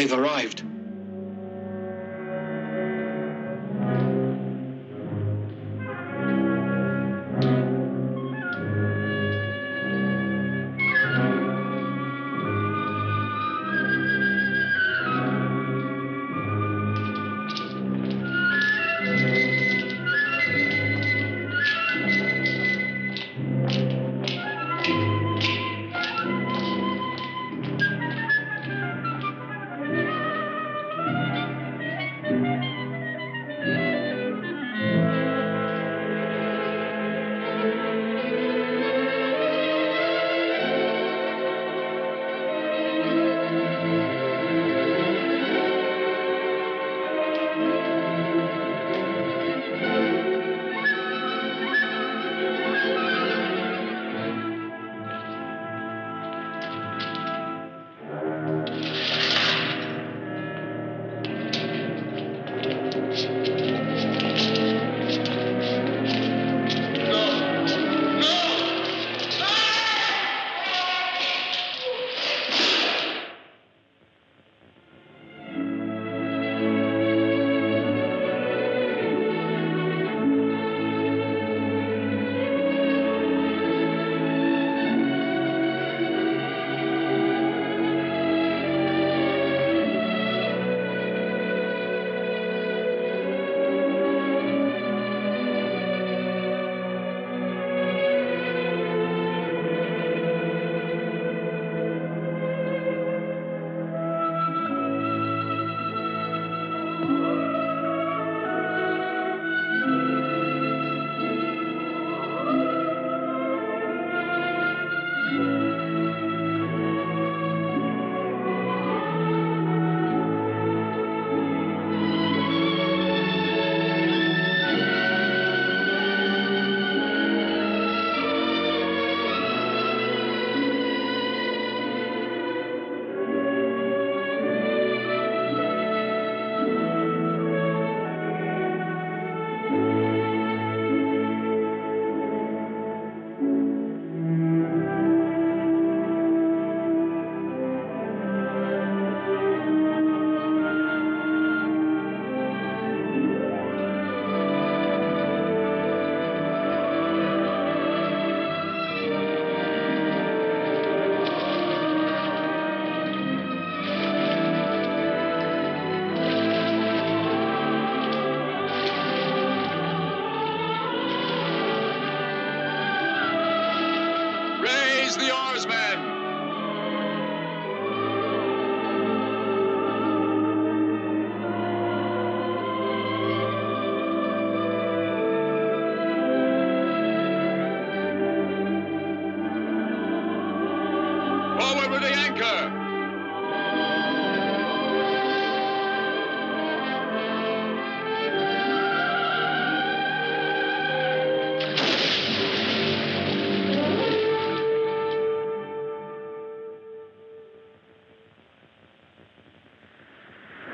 They've arrived.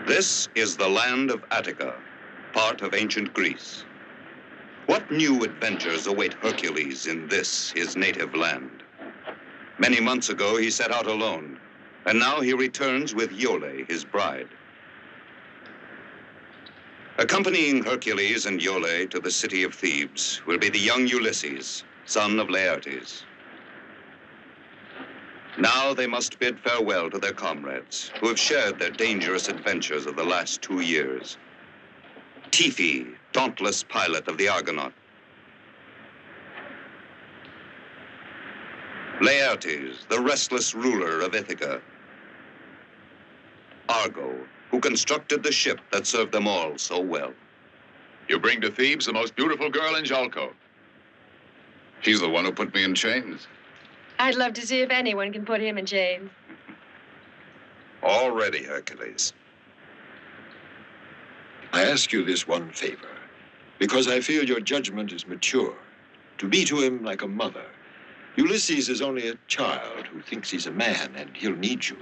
This is the land of Attica, part of ancient Greece. What new adventures await Hercules in this, his native land? Many months ago, he set out alone, and now he returns with Iole, his bride. Accompanying Hercules and Iole to the city of Thebes will be the young Ulysses, son of Laertes. Now they must bid farewell to their comrades, who have shared their dangerous adventures of the last 2 years. Tiphys, dauntless pilot of the Argonaut. Laertes, the restless ruler of Ithaca. Argo, who constructed the ship that served them all so well. You bring to Thebes the most beautiful girl in Jalco. She's the one who put me in chains. I'd love to see if anyone can put him in chains. All ready, Hercules. I ask you this one favor, because I feel your judgment is mature. To be to him like a mother. Ulysses is only a child who thinks he's a man, and he'll need you.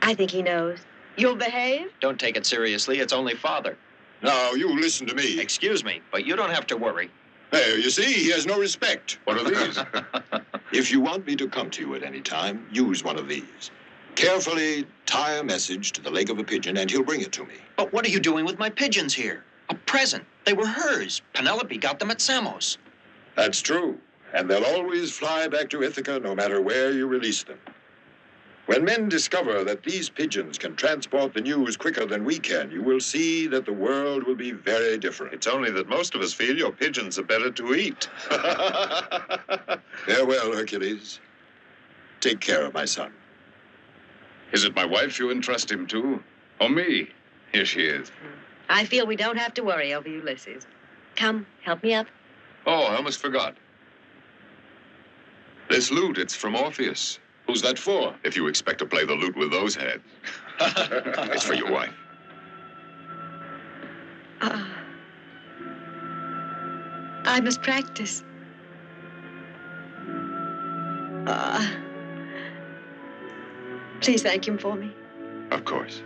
I think he knows. You'll behave? Don't take it seriously. It's only father. Now, you listen to me. Excuse me, but you don't have to worry. There, you see, he has no respect. What are these? If you want me to come to you at any time, use one of these. Carefully tie a message to the leg of a pigeon, and he'll bring it to me. But what are you doing with my pigeons here? A present. They were hers. Penelope got them at Samos. That's true. And they'll always fly back to Ithaca no matter where you release them. When men discover that these pigeons can transport the news quicker than we can, you will see that the world will be very different. It's only that most of us feel your pigeons are better to eat. Farewell, Hercules. Take care of my son. Is it my wife you entrust him to? Or me? Here she is. I feel we don't have to worry over Ulysses. Come, help me up. Oh, I almost forgot. This lute, it's from Orpheus. Who's that for? If you expect to play the lute with those heads. It's for your wife. I must practice. Please thank him for me. Of course.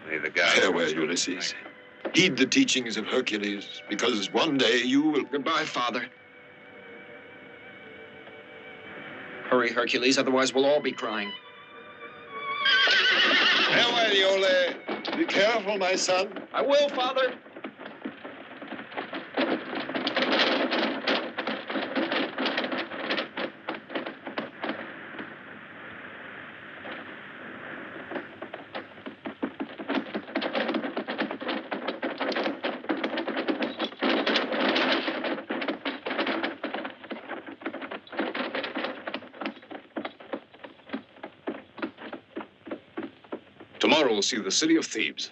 May the gods... Farewell, Ulysses. Heed the teachings of Hercules, because one day you will... Goodbye, Father. Hurry, Hercules, otherwise we'll all be crying. Farewell, Iole. Be careful, my son. I will, Father. Tomorrow we'll see the city of Thebes.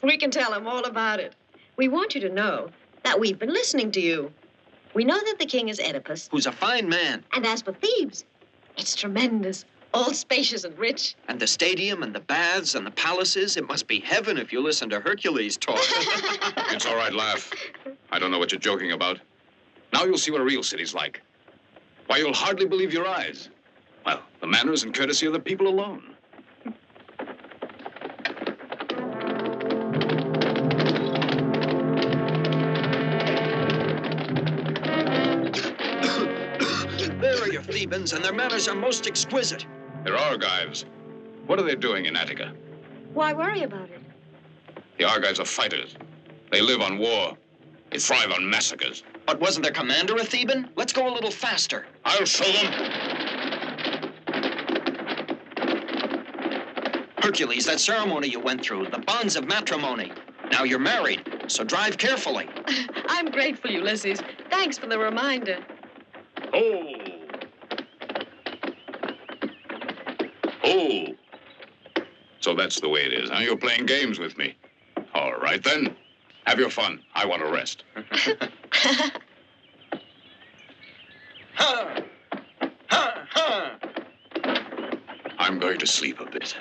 We can tell him all about it. We want you to know that we've been listening to you. We know that the king is Oedipus. Who's a fine man. And as for Thebes, it's tremendous, all spacious and rich. And the stadium and the baths and the palaces, it must be heaven if you listen to Hercules talk. It's all right, laugh. I don't know what you're joking about. Now you'll see what a real city's like. Why, you'll hardly believe your eyes. Well, the manners and courtesy of the people alone. There are your Thebans, and their manners are most exquisite. They're Argives. What are they doing in Attica? Why worry about it? The Argives are fighters. They live on war. They thrive on massacres. But wasn't their commander a Theban? Let's go a little faster. I'll show them. Hercules, that ceremony you went through, the bonds of matrimony. Now you're married, so drive carefully. I'm grateful, Ulysses. Thanks for the reminder. Oh. Oh. So that's the way it is, huh? You're playing games with me. All right, then. Have your fun. I want to rest. Ha! Ha! Ha! I'm going to sleep a bit.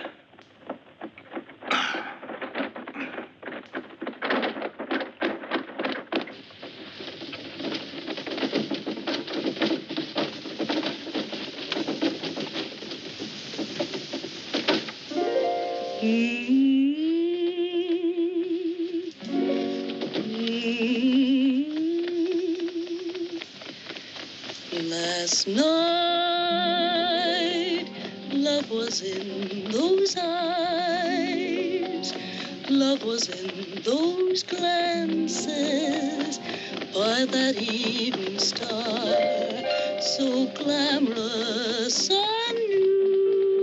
Last night, love was in those eyes, love was in those glances, by that evening star, so glamorous I knew.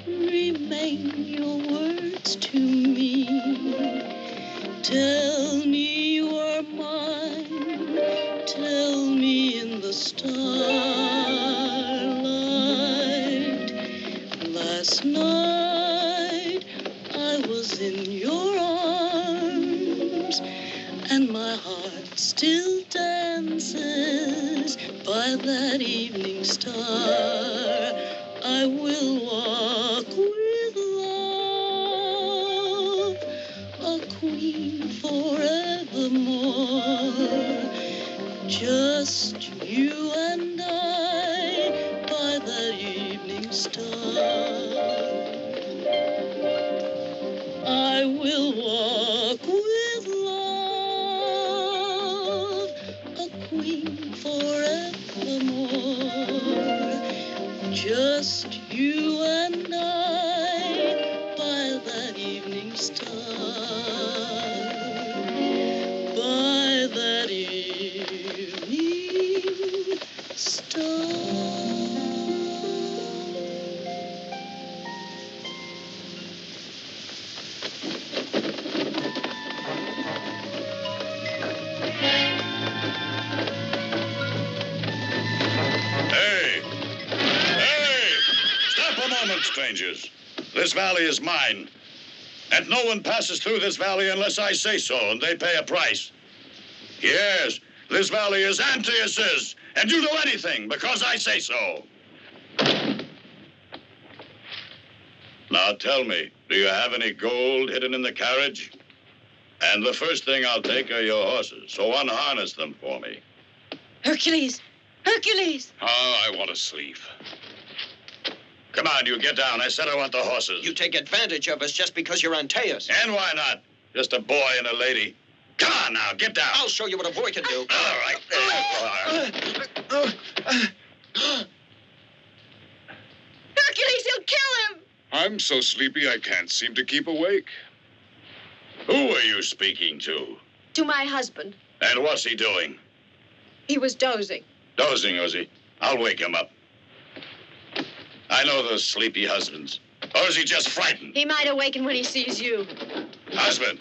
Remain your words to me, tell me you are mine, tell me in the starlight. Last night I was in your arms, and my heart still dances by that evening star. I will walk with love, a queen forevermore. Just you and I by that evening star. I will walk growing forevermore. Just you and I by that evening star. By that evening star. Strangers, this valley is mine, and no one passes through this valley unless I say so, and they pay a price. Yes, this valley is Antaeus's, and you do anything because I say so. Now tell me, do you have any gold hidden in the carriage? And the first thing I'll take are your horses, so unharness them for me. Hercules! Hercules! Oh, I want to sleep. Come on, you get down. I said I want the horses. You take advantage of us just because you're Antaeus. And why not? Just a boy and a lady. Come on now, get down. I'll show you what a boy can do. All right, there you are. Hercules, he'll kill him! I'm so sleepy I can't seem to keep awake. Who are you speaking to? To my husband. And what's he doing? He was dozing. Dozing, was he? I'll wake him up. I know those sleepy husbands. Or is he just frightened? He might awaken when he sees you. Husband.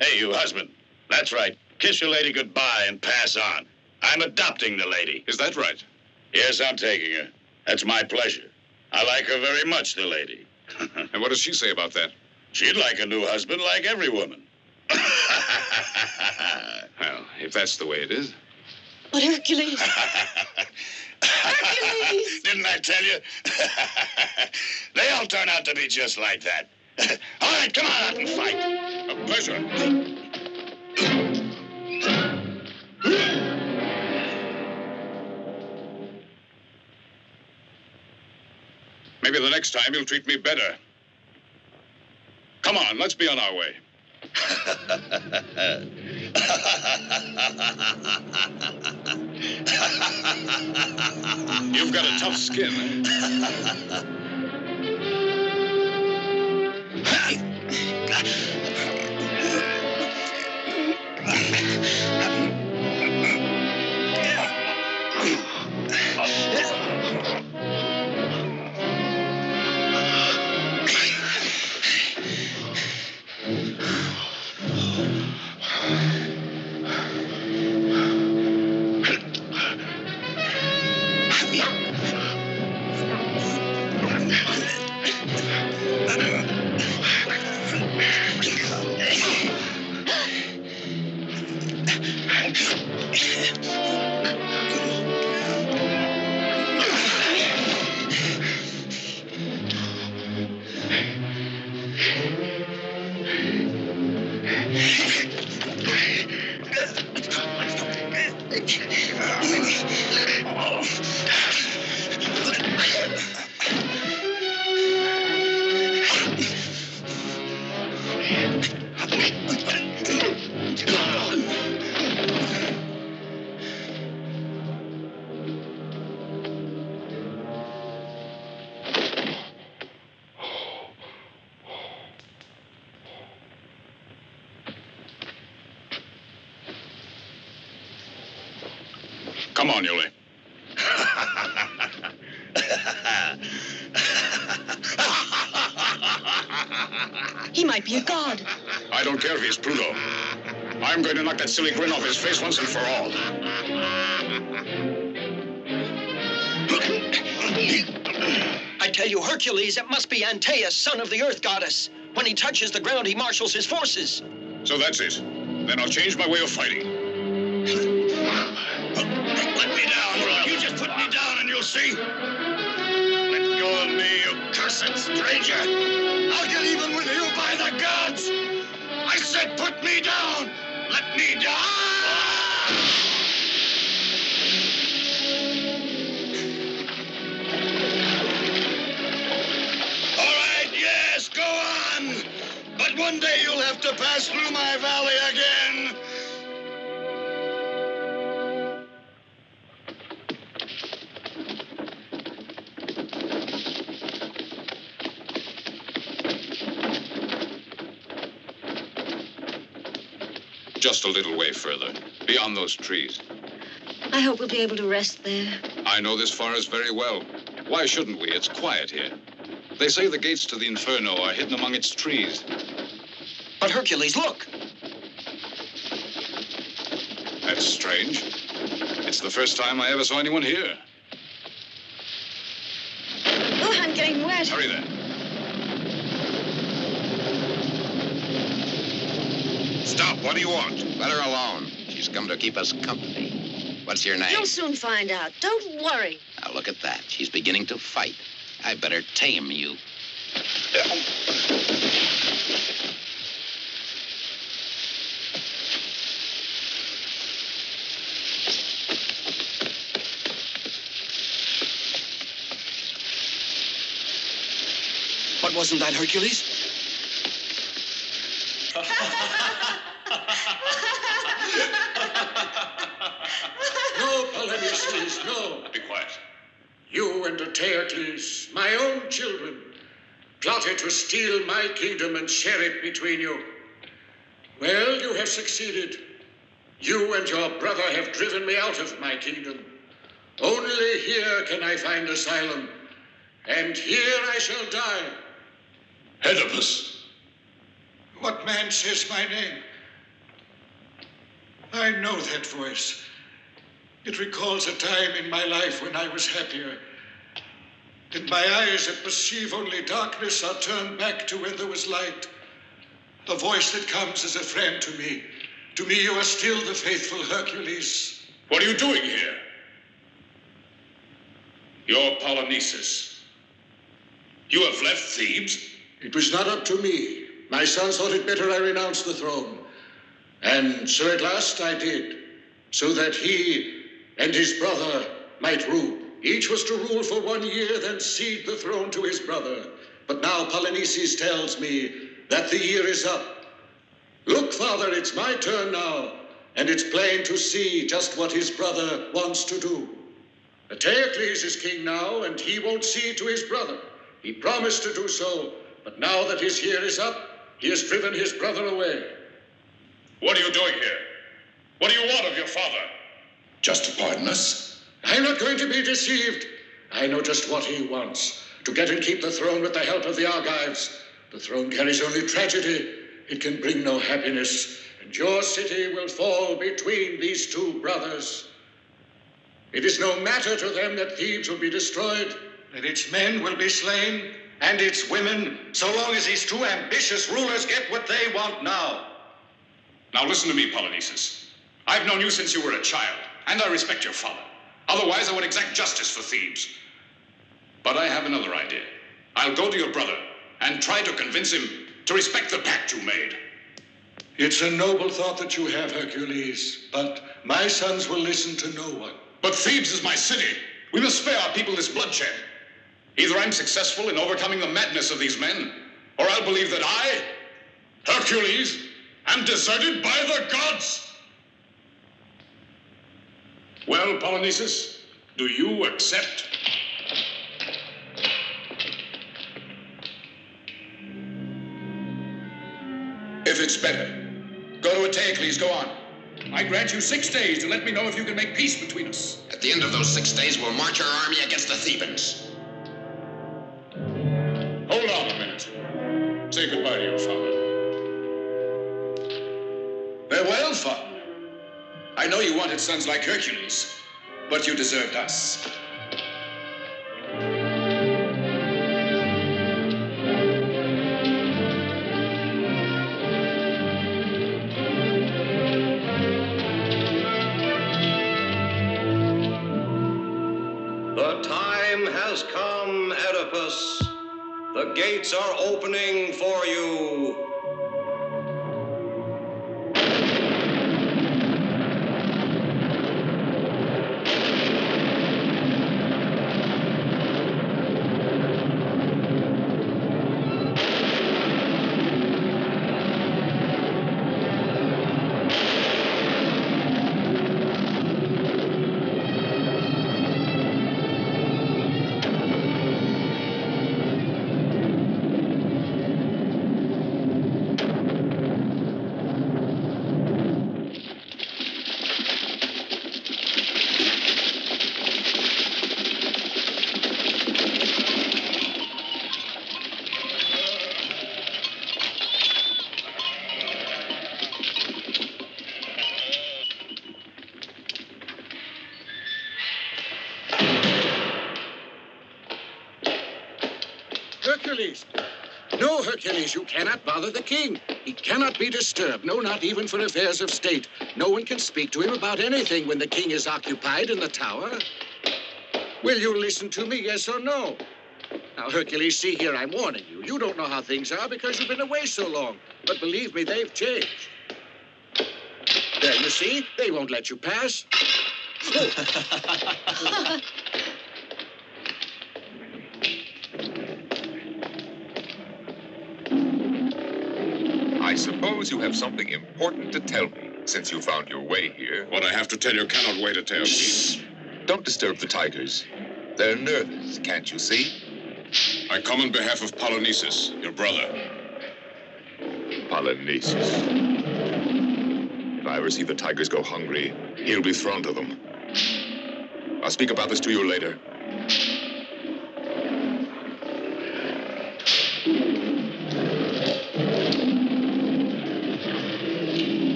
Hey, you husband. That's right. Kiss your lady goodbye and pass on. I'm adopting the lady. Is that right? Yes, I'm taking her. That's my pleasure. I like her very much, the lady. And what does she say about that? She'd like a new husband like every woman. Well, if that's the way it is. But Hercules! Hercules! Didn't I tell you? They all turn out to be just like that. All right, come on out and fight. A pleasure. Maybe the next time you'll treat me better. Come on, let's be on our way. You've got a tough skin, eh? Come on, Yuli. He might be a god. I don't care if he's Pluto. I'm going to knock that silly grin off his face once and for all. I tell you, Hercules, it must be Antaeus, son of the Earth Goddess. When he touches the ground, he marshals his forces. So that's it. Then I'll change my way of fighting. Let me down, bro. You just put me down and you'll see. Let go of me, you cursed stranger. I'll get even with you by the gods. I said put me down. Let me down. All right, yes, go on. But one day you'll have to pass through my valley again. Just a little way further, beyond those trees. I hope we'll be able to rest there. I know this forest very well. Why shouldn't we? It's quiet here. They say the gates to the Inferno are hidden among its trees. But Hercules, look! That's strange. It's the first time I ever saw anyone here. Oh, I'm getting wet. Hurry there. Stop. What do you want? Let her alone. She's come to keep us company. What's your name? You'll soon find out. Don't worry. Now, look at that. She's beginning to fight. I better tame you. But wasn't that Hercules? No, Polyneices, no. Be quiet. You and Hercules, my own children, plotted to steal my kingdom and share it between you. Well, you have succeeded. You and your brother have driven me out of my kingdom. Only here can I find asylum, and here I shall die. Oedipus. What man says my name? I know that voice. It recalls a time in my life when I was happier. In my eyes that perceive only darkness are turned back to when there was light. A voice that comes as a friend to me. To me, you are still the faithful Hercules. What are you doing here? You're Polynices. You have left Thebes? It was not up to me. My sons thought it better I renounce the throne. And so at last I did, so that he and his brother might rule. Each was to rule for 1 year, then cede the throne to his brother. But now Polynices tells me that the year is up. Look, Father, it's my turn now, and it's plain to see just what his brother wants to do. Hercules is king now, and he won't cede to his brother. He promised to do so, but now that his year is up, he has driven his brother away. What are you doing here? What do you want of your father? Just to pardon us. I'm not going to be deceived. I know just what he wants. To get and keep the throne with the help of the Argives. The throne carries only tragedy. It can bring no happiness. And your city will fall between these two brothers. It is no matter to them that Thebes will be destroyed, that its men will be slain, and its women, so long as these two ambitious rulers get what they want now. Now listen to me, Polynices. I've known you since you were a child, and I respect your father. Otherwise, I would exact justice for Thebes. But I have another idea. I'll go to your brother and try to convince him to respect the pact you made. It's a noble thought that you have, Hercules, but my sons will listen to no one. But Thebes is my city. We must spare our people this bloodshed. Either I'm successful in overcoming the madness of these men, or I'll believe that I, Hercules, am deserted by the gods. Well, Polynices, do you accept? If it's better, go to Hercules, go on. I grant you 6 days to let me know if you can make peace between us. At the end of those 6 days, we'll march our army against the Thebans. Hold on a minute. Say goodbye to your father. Farewell, father. I know you wanted sons like Hercules, but you deserved us. The time has come, Oedipus. The gates are opening for you. Hercules! No, Hercules, you cannot bother the king. He cannot be disturbed, no, not even for affairs of state. No one can speak to him about anything when the king is occupied in the tower. Will you listen to me, yes or no? Now, Hercules, see here, I'm warning you. You don't know how things are because you've been away so long. But believe me, they've changed. There, you see? They won't let you pass. Oh. I suppose you have something important to tell me, since you found your way here. What I have to tell you cannot wait a tale. Shh! Don't disturb the tigers. They're nervous, can't you see? I come on behalf of Polynices, your brother. Polynices. If I ever see the tigers go hungry, he'll be thrown to them. I'll speak about this to you later.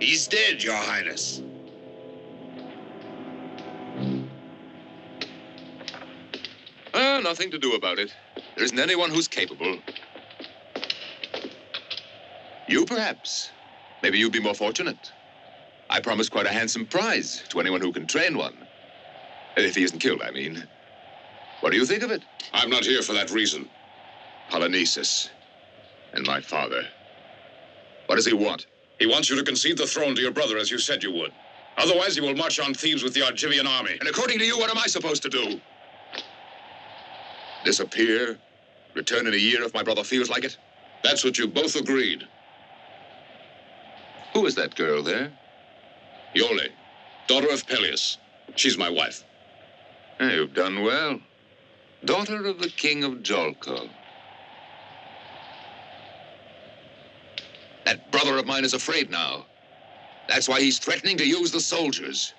He's dead, Your Highness. Nothing to do about it. There isn't anyone who's capable. You, perhaps. Maybe you'd be more fortunate. I promised quite a handsome prize to anyone who can train one. If he isn't killed, I mean. What do you think of it? I'm not here for that reason. Polynices. And my father. What does he want? He wants you to concede the throne to your brother, as you said you would. Otherwise, he will march on Thebes with the Argivian army. And according to you, what am I supposed to do? Disappear? Return in a year if my brother feels like it? That's what you both agreed. Who is that girl there? Iole, daughter of Peleus. She's my wife. You've done well. Daughter of the king of Jolko. That brother of mine is afraid now. That's why he's threatening to use the soldiers.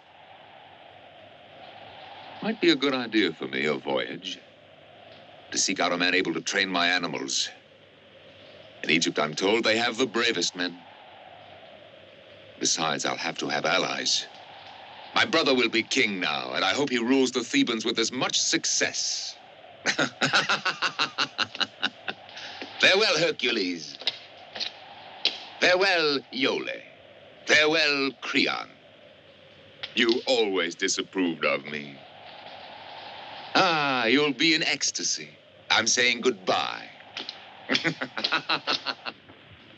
Might be a good idea for me, a voyage. To seek out a man able to train my animals. In Egypt, I'm told, they have the bravest men. Besides, I'll have to have allies. My brother will be king now, and I hope he rules the Thebans with as much success. Farewell, Hercules. Farewell, Iole. Farewell, Creon. You always disapproved of me. Ah, you'll be in ecstasy. I'm saying goodbye.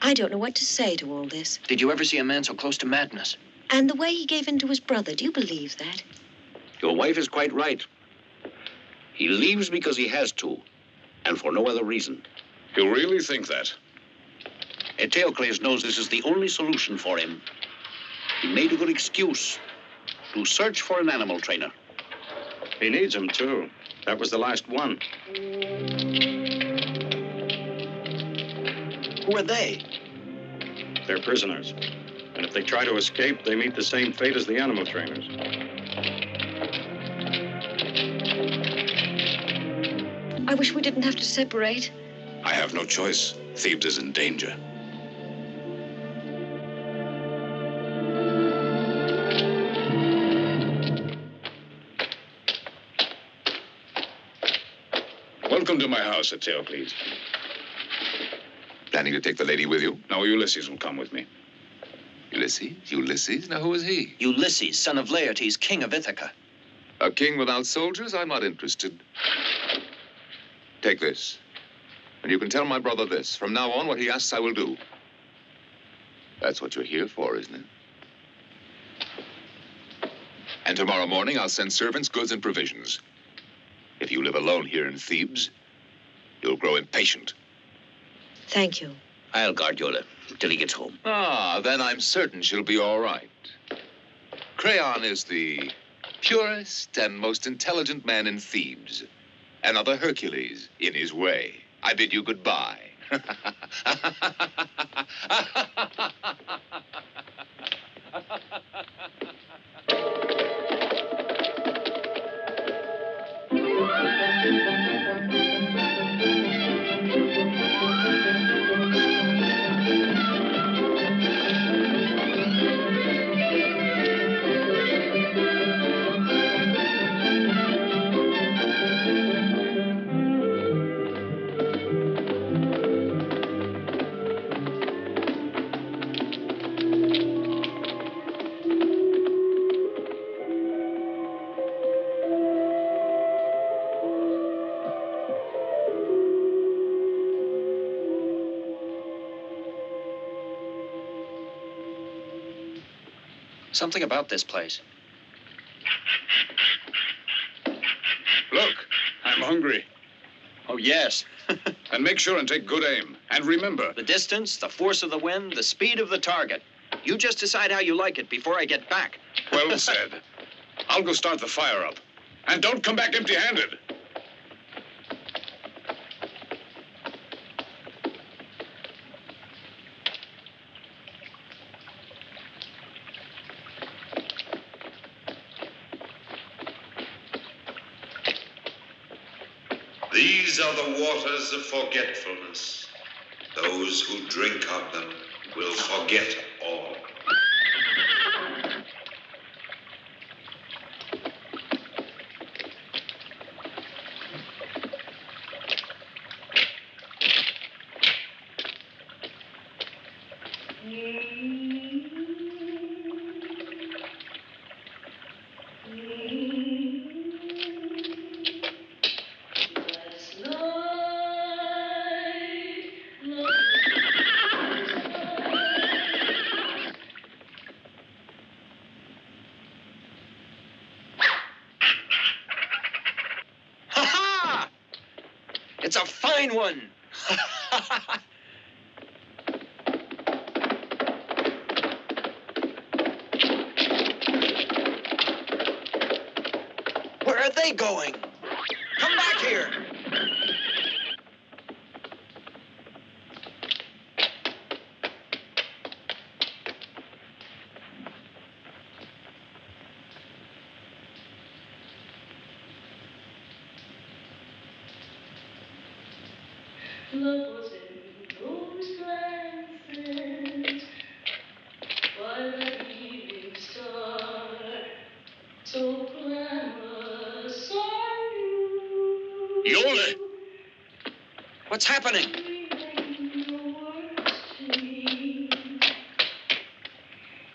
I don't know what to say to all this. Did you ever see a man so close to madness? And the way he gave in to his brother, do you believe that? Your wife is quite right. He leaves because he has to, and for no other reason. You really think that? Eteocles knows this is the only solution for him. He made a good excuse to search for an animal trainer. He needs him, too. That was the last one. Who are they? They're prisoners. And if they try to escape, they meet the same fate as the animal trainers. I wish we didn't have to separate. I have no choice. Thebes is in danger. Welcome to my house, Eteocles. Planning to take the lady with you? No, Ulysses will come with me. Ulysses? Ulysses? Now, who is he? Ulysses, son of Laertes, king of Ithaca. A king without soldiers? I'm not interested. Take this. And you can tell my brother this. From now on, what he asks, I will do. That's what you're here for, isn't it? And tomorrow morning, I'll send servants, goods, and provisions. If you live alone here in Thebes, you'll grow impatient. Thank you. I'll guard Yola till he gets home. Ah, then I'm certain she'll be all right. Creon is the purest and most intelligent man in Thebes. Another Hercules in his way. I bid you goodbye. Something about this place. Look, I'm hungry. Oh, yes. And make sure and take good aim. And remember, The distance, the force of the wind, the speed of the target. You just decide how you like it before I get back. well said. I'll go start the fire up. And don't come back empty-handed. These are the waters of forgetfulness. Those who drink of them will forget all. Ha-ha! It's a fine one. Where are they going? Come back here. Love was in those glances by the evening star, so glamorous are you. Yola! What's happening? Reading your words to me.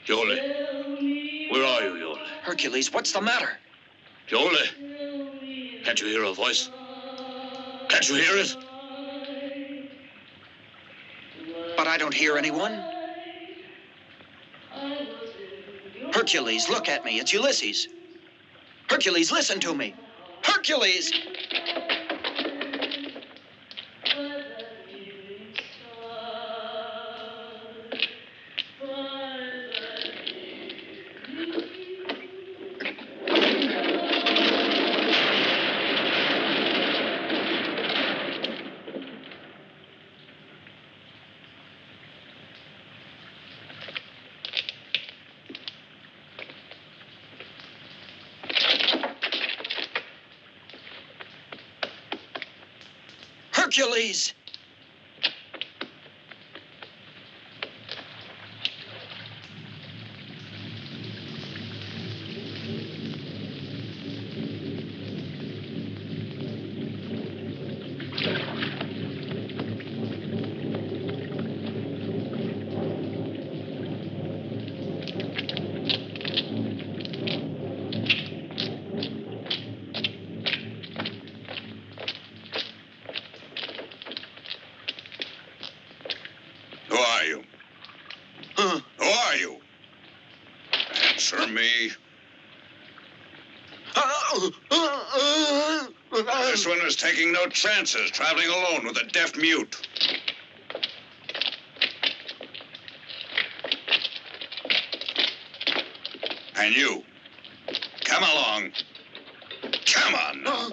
Yola, Tell me where are you, Yola? Hercules, what's the matter? Yola, tell me can't you hear a voice? Can't you hear it? But I don't hear anyone. Hercules, look at me. It's Ulysses. Hercules, listen to me. Hercules! Hercules! me. This one was taking no chances, traveling alone with a deaf mute. And you, come along. Come on now.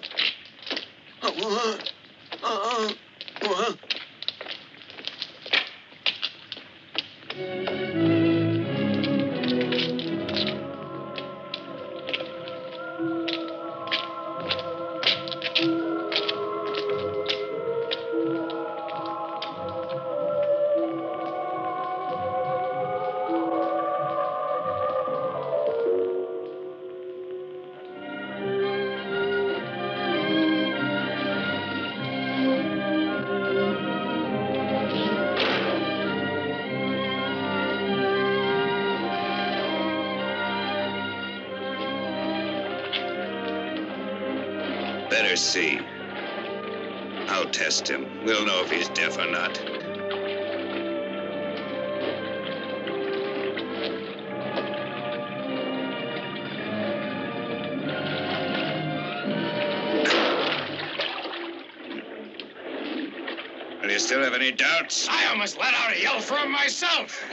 Better see. I'll test him. We'll know if he's deaf or not. Do you still have any doubts? I almost let out a yell from myself.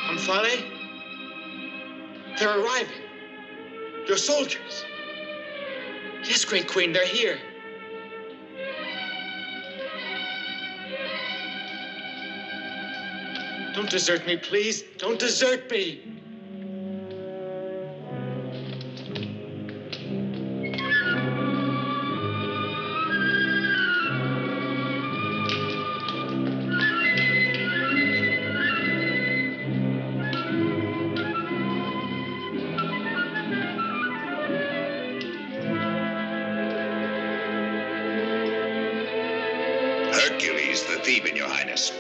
Omphale? They're arriving. Your soldiers. Yes, Great Queen, they're here. Don't desert me, please. Don't desert me. Hercules the Theban, Your Highness.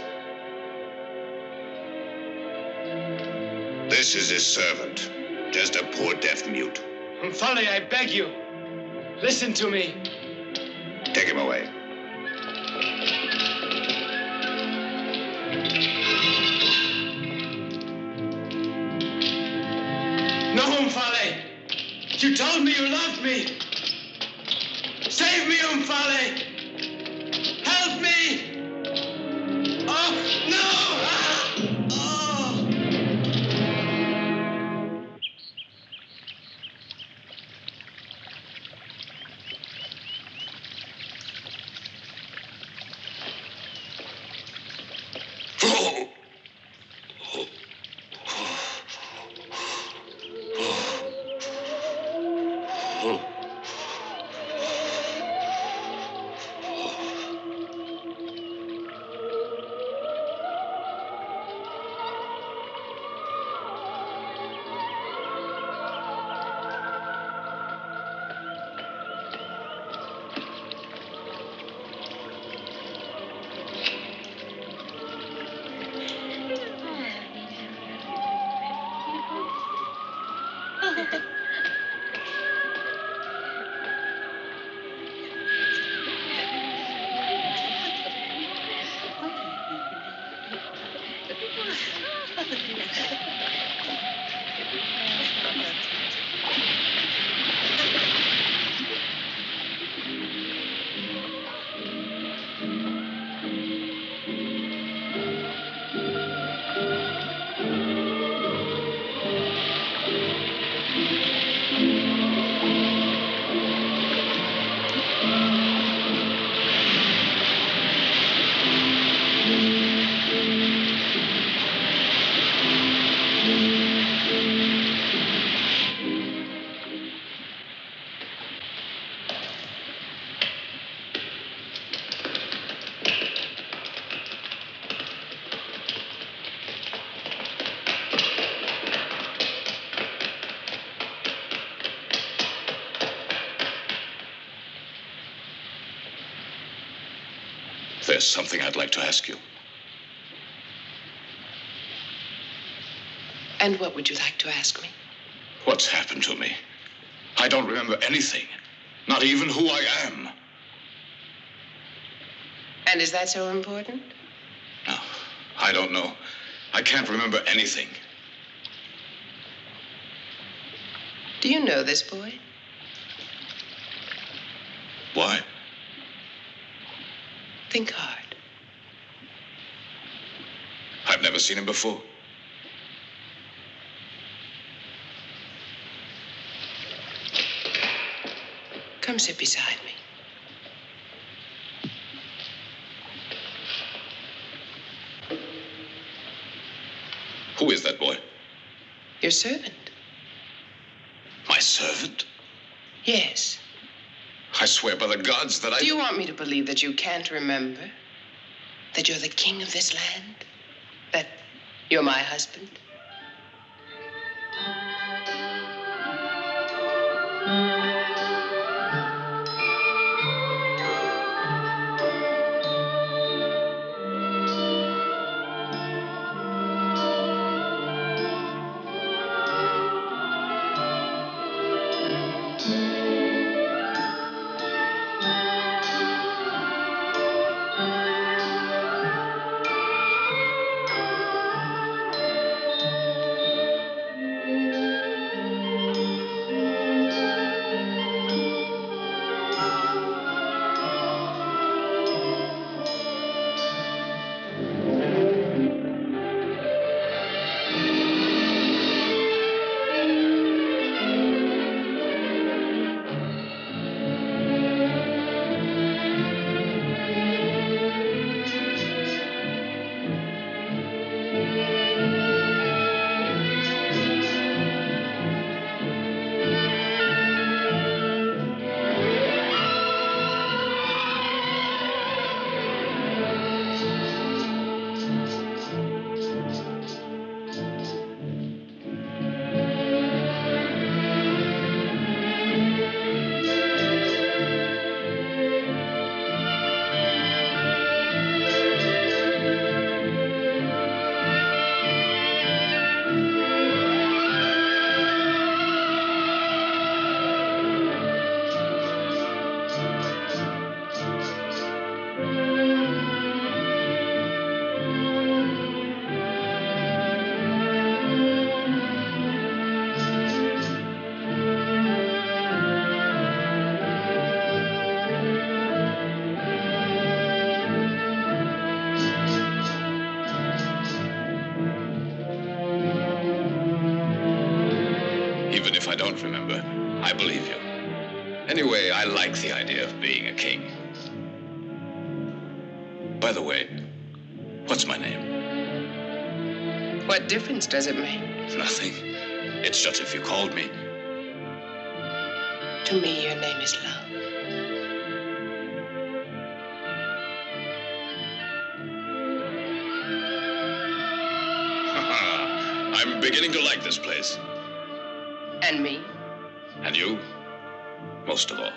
This is his servant, just a poor deaf mute. Omphale, I beg you. Listen to me. Take him away. No, Omphale. You told me you loved me. Save me, Omphale. Help me. Oh, no. There's something I'd like to ask you. And what would you like to ask me? What's happened to me? I don't remember anything. Not even who I am. And is that so important? No, I don't know. I can't remember anything. Do you know this boy? Why? Think hard. I've never seen him before. Come sit beside me. Who is that boy? Your servant. My servant? Yes. I swear by the gods that I... Do you want me to believe that you can't remember? That you're the king of this land? That you're my husband? Even if I don't remember, I believe you. Anyway, I like the idea of being a king. By the way, what's my name? What difference does it make? Nothing. It's just if you called me. To me, your name is love. I'm beginning to like this place. And me? And you? Most of all.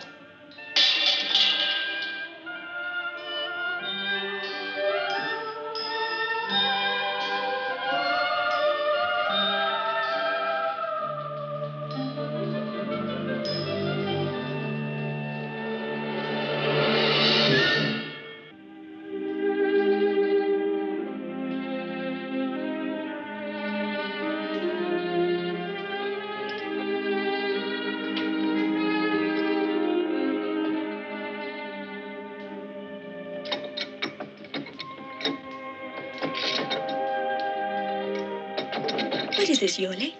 What is this, Yole?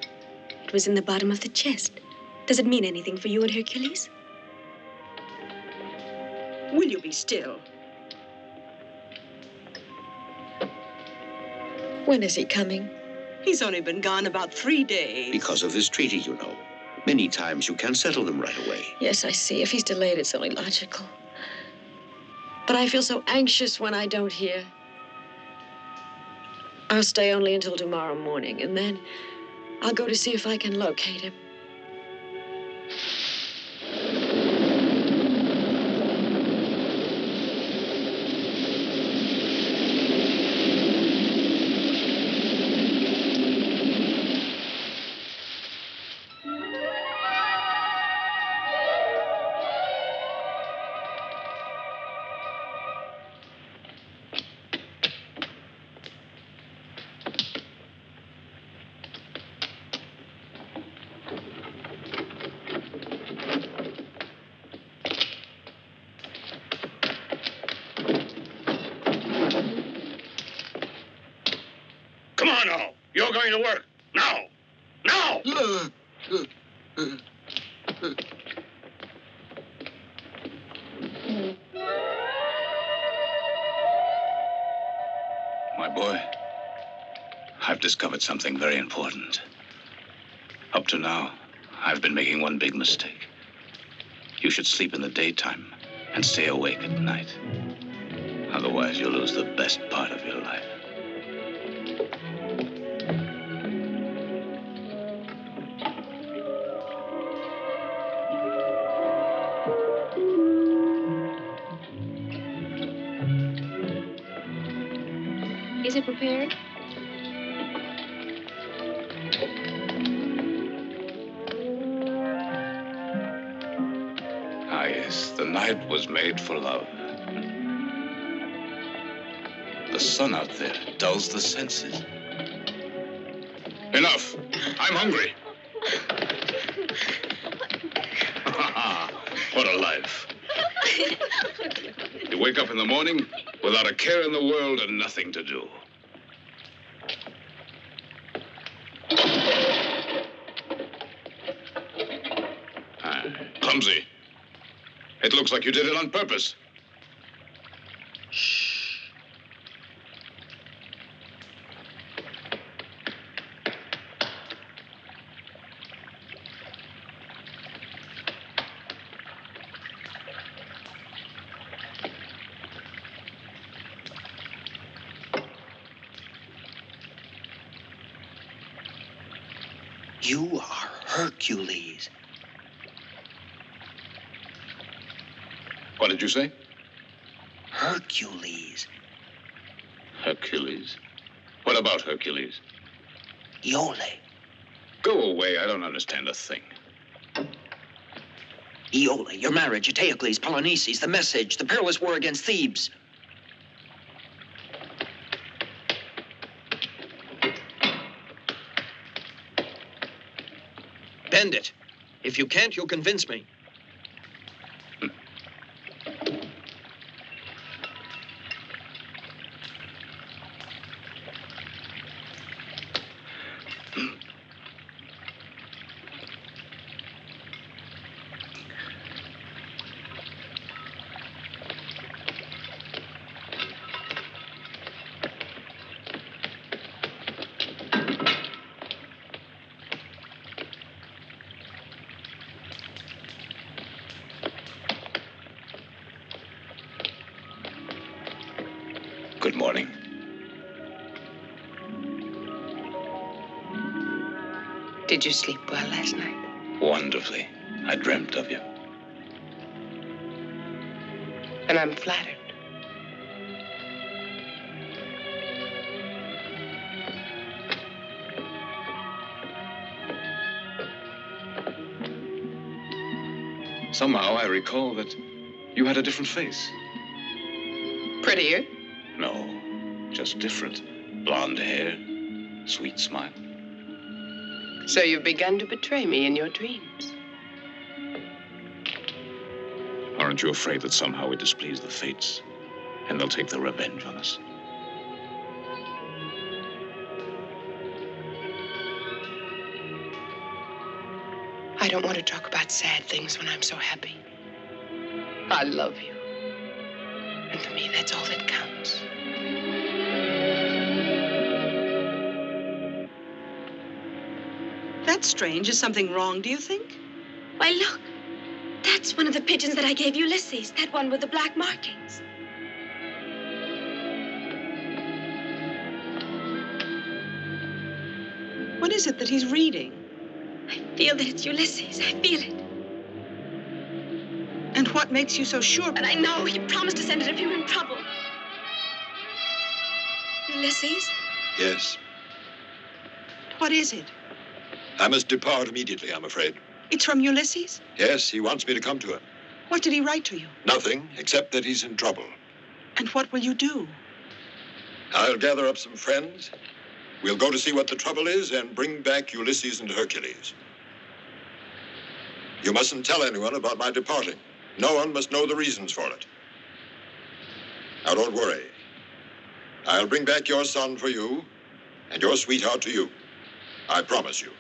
It was in the bottom of the chest. Does it mean anything for you and Hercules? Will you be still? When is he coming? He's only been gone about 3 days. Because of this treaty, you know. Many times you can't settle them right away. Yes, I see. If he's delayed, it's only logical. But I feel so anxious when I don't hear. I'll stay only until tomorrow morning, and then I'll go to see if I can locate him. all going to work. Now! Now! My boy, I've discovered something very important. Up to now, I've been making one big mistake. You should sleep in the daytime and stay awake at night. Otherwise, you'll lose the best part of your life. Is it prepared? Ah, yes, the night was made for love. The sun out there dulls the senses. Enough. I'm hungry. What a life. You wake up in the morning without a care in the world and nothing to do. Clumsy. It looks like you did it on purpose. You are Hercules. What did you say? Hercules. Hercules? What about Hercules? Iole. Go away. I don't understand a thing. Iole, your marriage, Eteocles, Polynices, the message, the perilous war against Thebes. Bend it. If you can't, you'll convince me. Good morning. Did you sleep well last night? Wonderfully. I dreamt of you. And I'm flattered. Somehow I recall that you had a different face. Prettier? No, just different. Blonde hair, sweet smile. So you've begun to betray me in your dreams. Aren't you afraid that somehow we displease the fates and they'll take their revenge on us? I don't want to talk about sad things when I'm so happy. I love you. And to me, that's all that counts. That's strange. Is something wrong, do you think? Why, look. That's one of the pigeons that I gave Ulysses. That one with the black markings. What is it that he's reading? I feel that it's Ulysses. I feel it. And what makes you so sure? But I know he promised to send it if you were in trouble. Ulysses? Yes. What is it? I must depart immediately, I'm afraid. It's from Ulysses? Yes, he wants me to come to him. What did he write to you? Nothing, except that he's in trouble. And what will you do? I'll gather up some friends. We'll go to see what the trouble is and bring back Ulysses and Hercules. You mustn't tell anyone about my departing. No one must know the reasons for it. Now, don't worry. I'll bring back your son for you and your sweetheart to you. I promise you.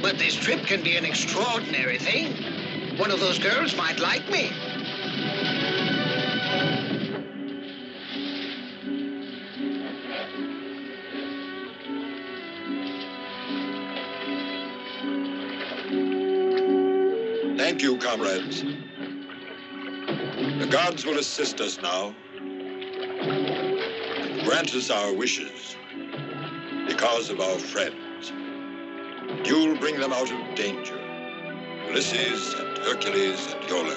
But this trip can be an extraordinary thing. One of those girls might like me. Thank you, comrades. The gods will assist us now. Grant us our wishes because of our friends. And you'll bring them out of danger. Ulysses and Hercules and Iole.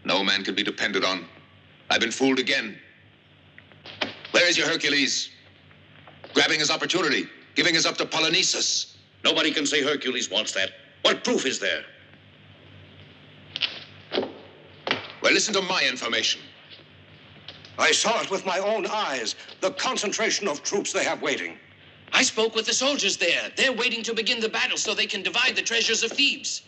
No man can be depended on. I've been fooled again. Where is your Hercules? Grabbing his opportunity, giving us up to Polynices. Nobody can say Hercules wants that. What proof is there? Well, listen to my information. I saw it with my own eyes, the concentration of troops they have waiting. I spoke with the soldiers there. They're waiting to begin the battle so they can divide the treasures of Thebes.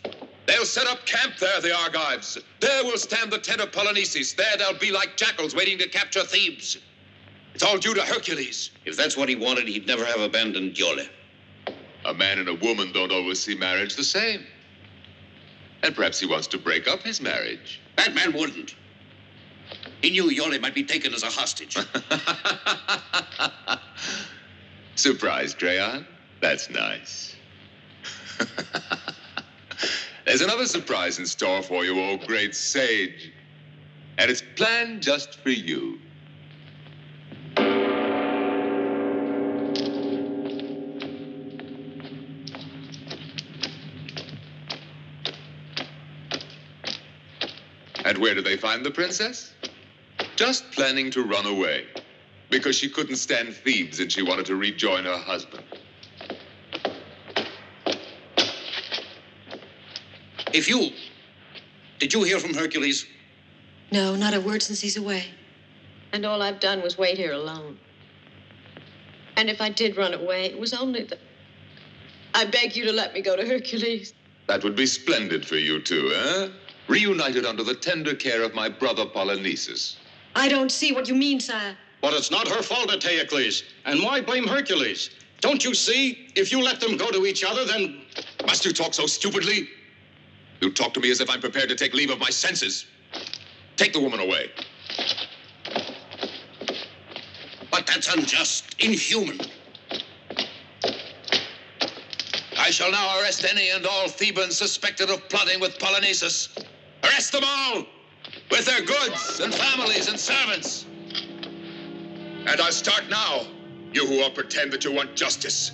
They'll set up camp there, the Argives. There will stand the tent of Polynices. There they'll be like jackals waiting to capture Thebes. It's all due to Hercules. If that's what he wanted, he'd never have abandoned Iole. A man and a woman don't always see marriage the same. And perhaps he wants to break up his marriage. That man wouldn't. He knew Iole might be taken as a hostage. Surprised, Crayon? That's nice. There's another surprise in store for you, oh great sage. And it's planned just for you. And where did they find the princess? Just planning to run away. Because she couldn't stand Thebes and she wanted to rejoin her husband. Did you hear from Hercules? No, not a word since he's away. And all I've done was wait here alone. And if I did run away, it was only that I beg you to let me go to Hercules. That would be splendid for you two, eh? Reunited under the tender care of my brother Polynices. I don't see what you mean, sire. But it's not her fault, Eteocles. And why blame Hercules? Don't you see? If you let them go to each other, then... Must you talk so stupidly? You talk to me as if I'm prepared to take leave of my senses. Take the woman away. But that's unjust, inhuman. I shall now arrest any and all Thebans suspected of plotting with Polynices. Arrest them all, with their goods and families and servants. And I'll start now, you who all pretend that you want justice.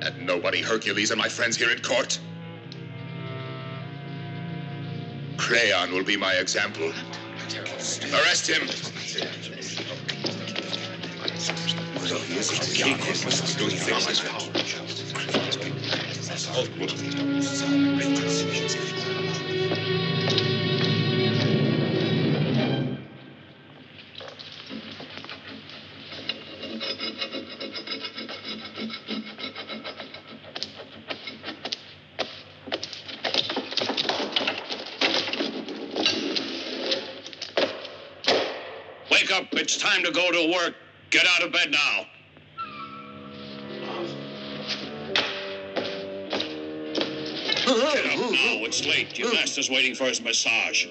And nobody Hercules and my friends here in court. Crayon will be my example. Arrest him. Wake up. It's time to go to work. Get out of bed now. Get up now. It's late. Your master's waiting for his massage.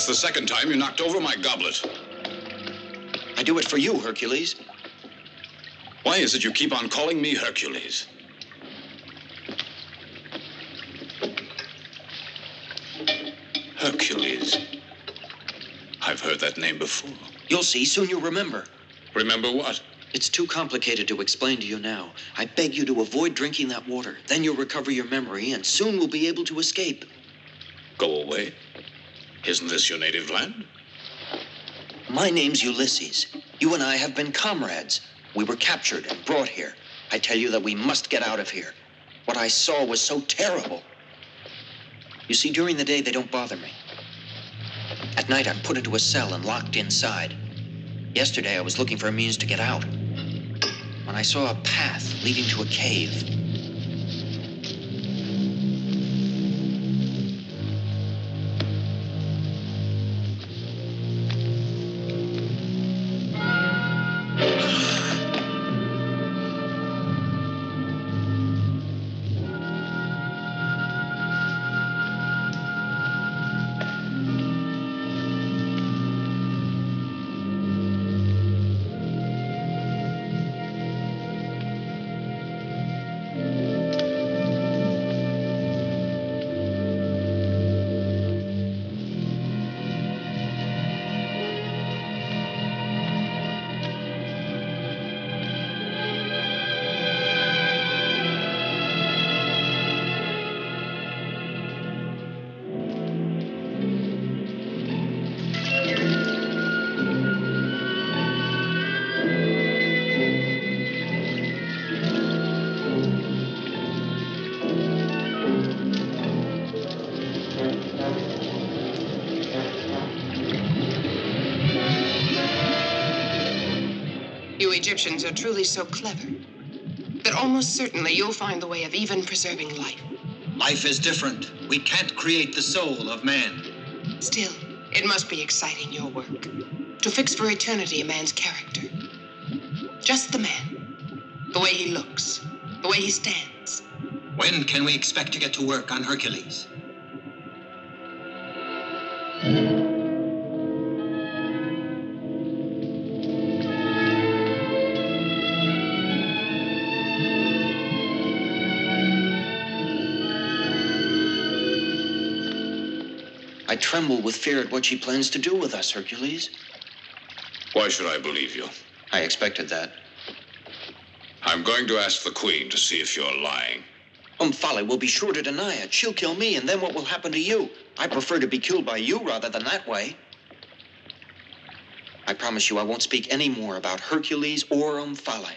the second time you knocked over my goblet. I do it for you, Hercules. Why is it you keep on calling me Hercules? Hercules. I've heard that name before. You'll see, soon you'll remember. Remember what? It's too complicated to explain to you now. I beg you to avoid drinking that water. Then you'll recover your memory, and soon we'll be able to escape. Go away? Isn't this your native land? My name's Ulysses. You and I have been comrades. We were captured and brought here. I tell you that we must get out of here. What I saw was so terrible. You see, during the day, they don't bother me. At night, I'm put into a cell and locked inside. Yesterday, I was looking for a means to get out, when I saw a path leading to a cave. You Egyptians are truly so clever that almost certainly you'll find the way of even preserving life. Life is different. We can't create the soul of man. Still, it must be exciting, your work. To fix for eternity a man's character. Just the man. The way he looks. The way he stands. When can we expect to get to work on Hercules? I tremble with fear at what she plans to do with us, Hercules. Why should I believe you? I expected that. I'm going to ask the Queen to see if you're lying. Omphale will be sure to deny it. She'll kill me, and then what will happen to you? I prefer to be killed by you rather than that way. I promise you I won't speak any more about Hercules or Omphale.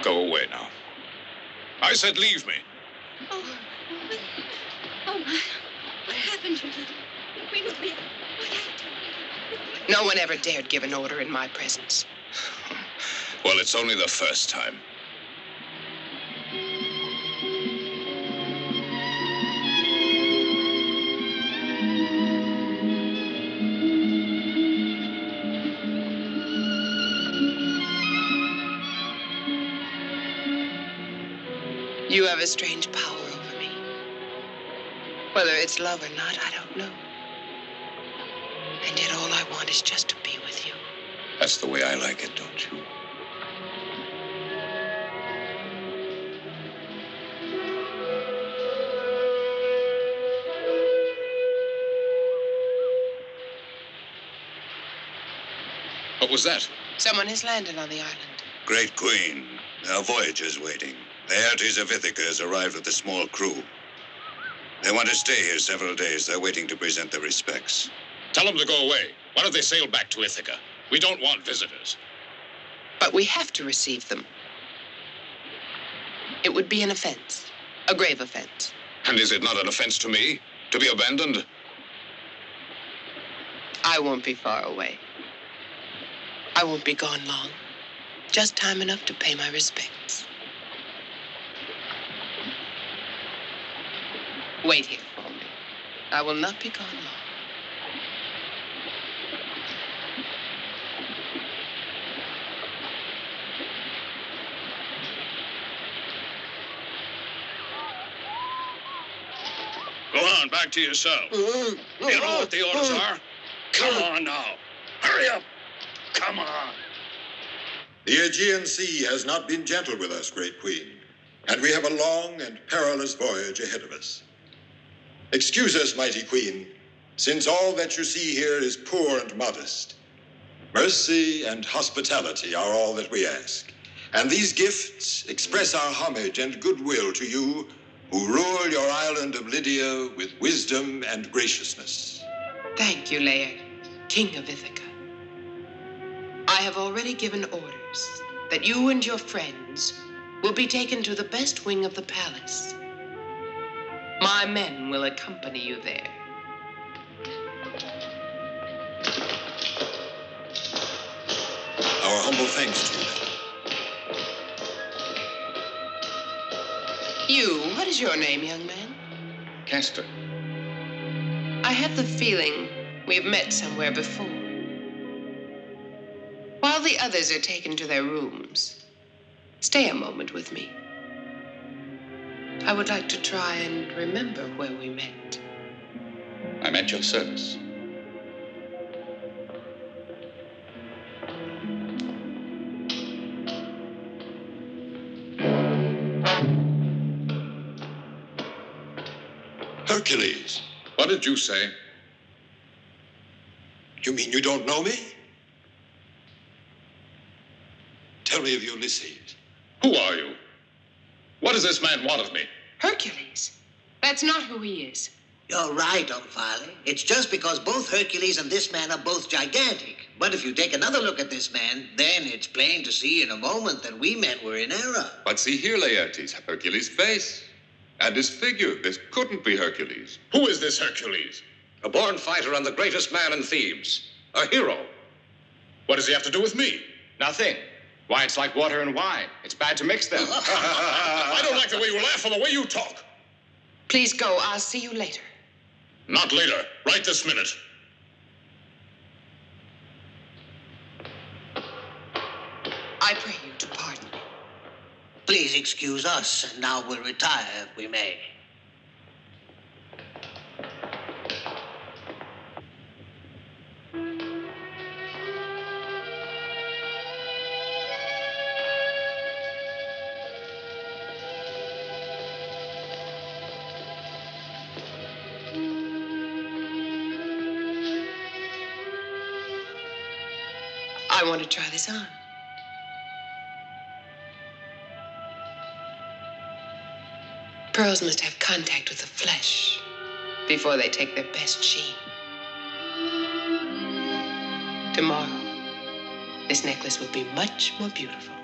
Go away now. I said leave me. Oh, my. What happened to you? The Queen of me. No one ever dared give an order in my presence. Well, it's only the first time. You have a strange power over me. Whether it's love or not, I don't know. And yet all I want is just to be with you. That's the way I like it, don't you? What was that? Someone has landed on the island. Great Queen, our voyager's waiting. The Hercules of Ithaca has arrived with a small crew. They want to stay here several days. They're waiting to present their respects. Tell them to go away. Why don't they sail back to Ithaca? We don't want visitors. But we have to receive them. It would be an offense. A grave offense. And is it not an offense to me to be abandoned? I won't be far away. I won't be gone long. Just time enough to pay my respects. Wait here for me. I will not be gone long. Go on, back to your cell. You know what the orders are? Come on now. Hurry up. Come on. The Aegean Sea has not been gentle with us, Great Queen, and we have a long and perilous voyage ahead of us. Excuse us, mighty Queen, since all that you see here is poor and modest. Mercy and hospitality are all that we ask, and these gifts express our homage and goodwill to you who rule your island of Lydia with wisdom and graciousness. Thank you, Laird, King of Ithaca. I have already given orders that you and your friends will be taken to the best wing of the palace. My men will accompany you there. Our humble thanks to you. You, what is your name, young man? Castor. I have the feeling we've met somewhere before. While the others are taken to their rooms, stay a moment with me. I would like to try and remember where we met. I'm at your service. Hercules. What did you say? You mean you don't know me? Tell me of Ulysses. Who are you? What does this man want of me? Hercules. That's not who he is. You're right, Omphale. It's just because both Hercules and this man are both gigantic. But if you take another look at this man, then it's plain to see in a moment that we men were in error. But see here, Laertes, Hercules' face and his figure. This couldn't be Hercules. Who is this Hercules? A born fighter and the greatest man in Thebes. A hero. What does he have to do with me? Nothing. Why, it's like water and wine. It's bad to mix them. I don't like the way you laugh or the way you talk. Please go. I'll see you later. Not later. Right this minute. I pray you to pardon me. Please excuse us, and now we'll retire if we may. I want to try this on. Pearls must have contact with the flesh before they take their best sheen. Tomorrow, this necklace will be much more beautiful.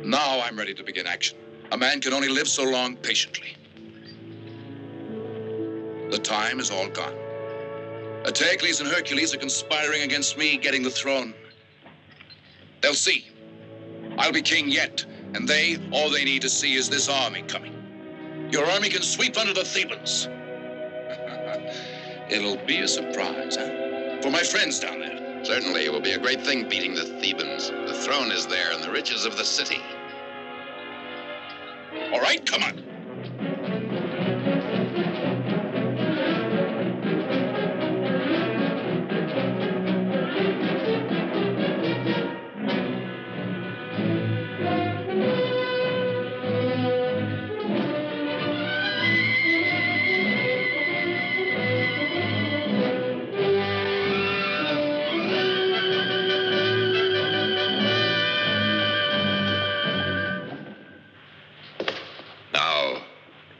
Now I'm ready to begin action. A man can only live so long patiently. The time is all gone. Hercules and Hercules are conspiring against me getting the throne. They'll see. I'll be king yet, And all they need to see is this army coming. Your army can sweep under the Thebans. It'll be a surprise, huh? For my friends down there. Certainly, it will be a great thing beating the Thebans. The throne is there and the riches of the city. All right, come on.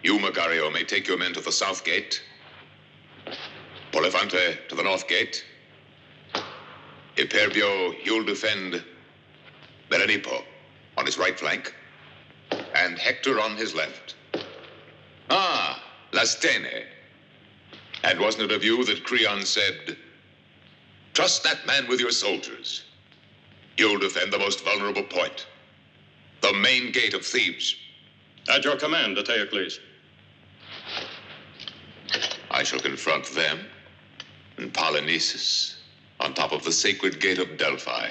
You, Magario, may take your men to the south gate. Polifante to the north gate. Hyperbio, you'll defend Berenipo on his right flank, and Hector on his left. Ah, Lastene. And wasn't it of you that Creon said, trust that man with your soldiers. You'll defend the most vulnerable point, the main gate of Thebes. At your command, Eteocles. I shall confront them and Polynices on top of the sacred gate of Delphi.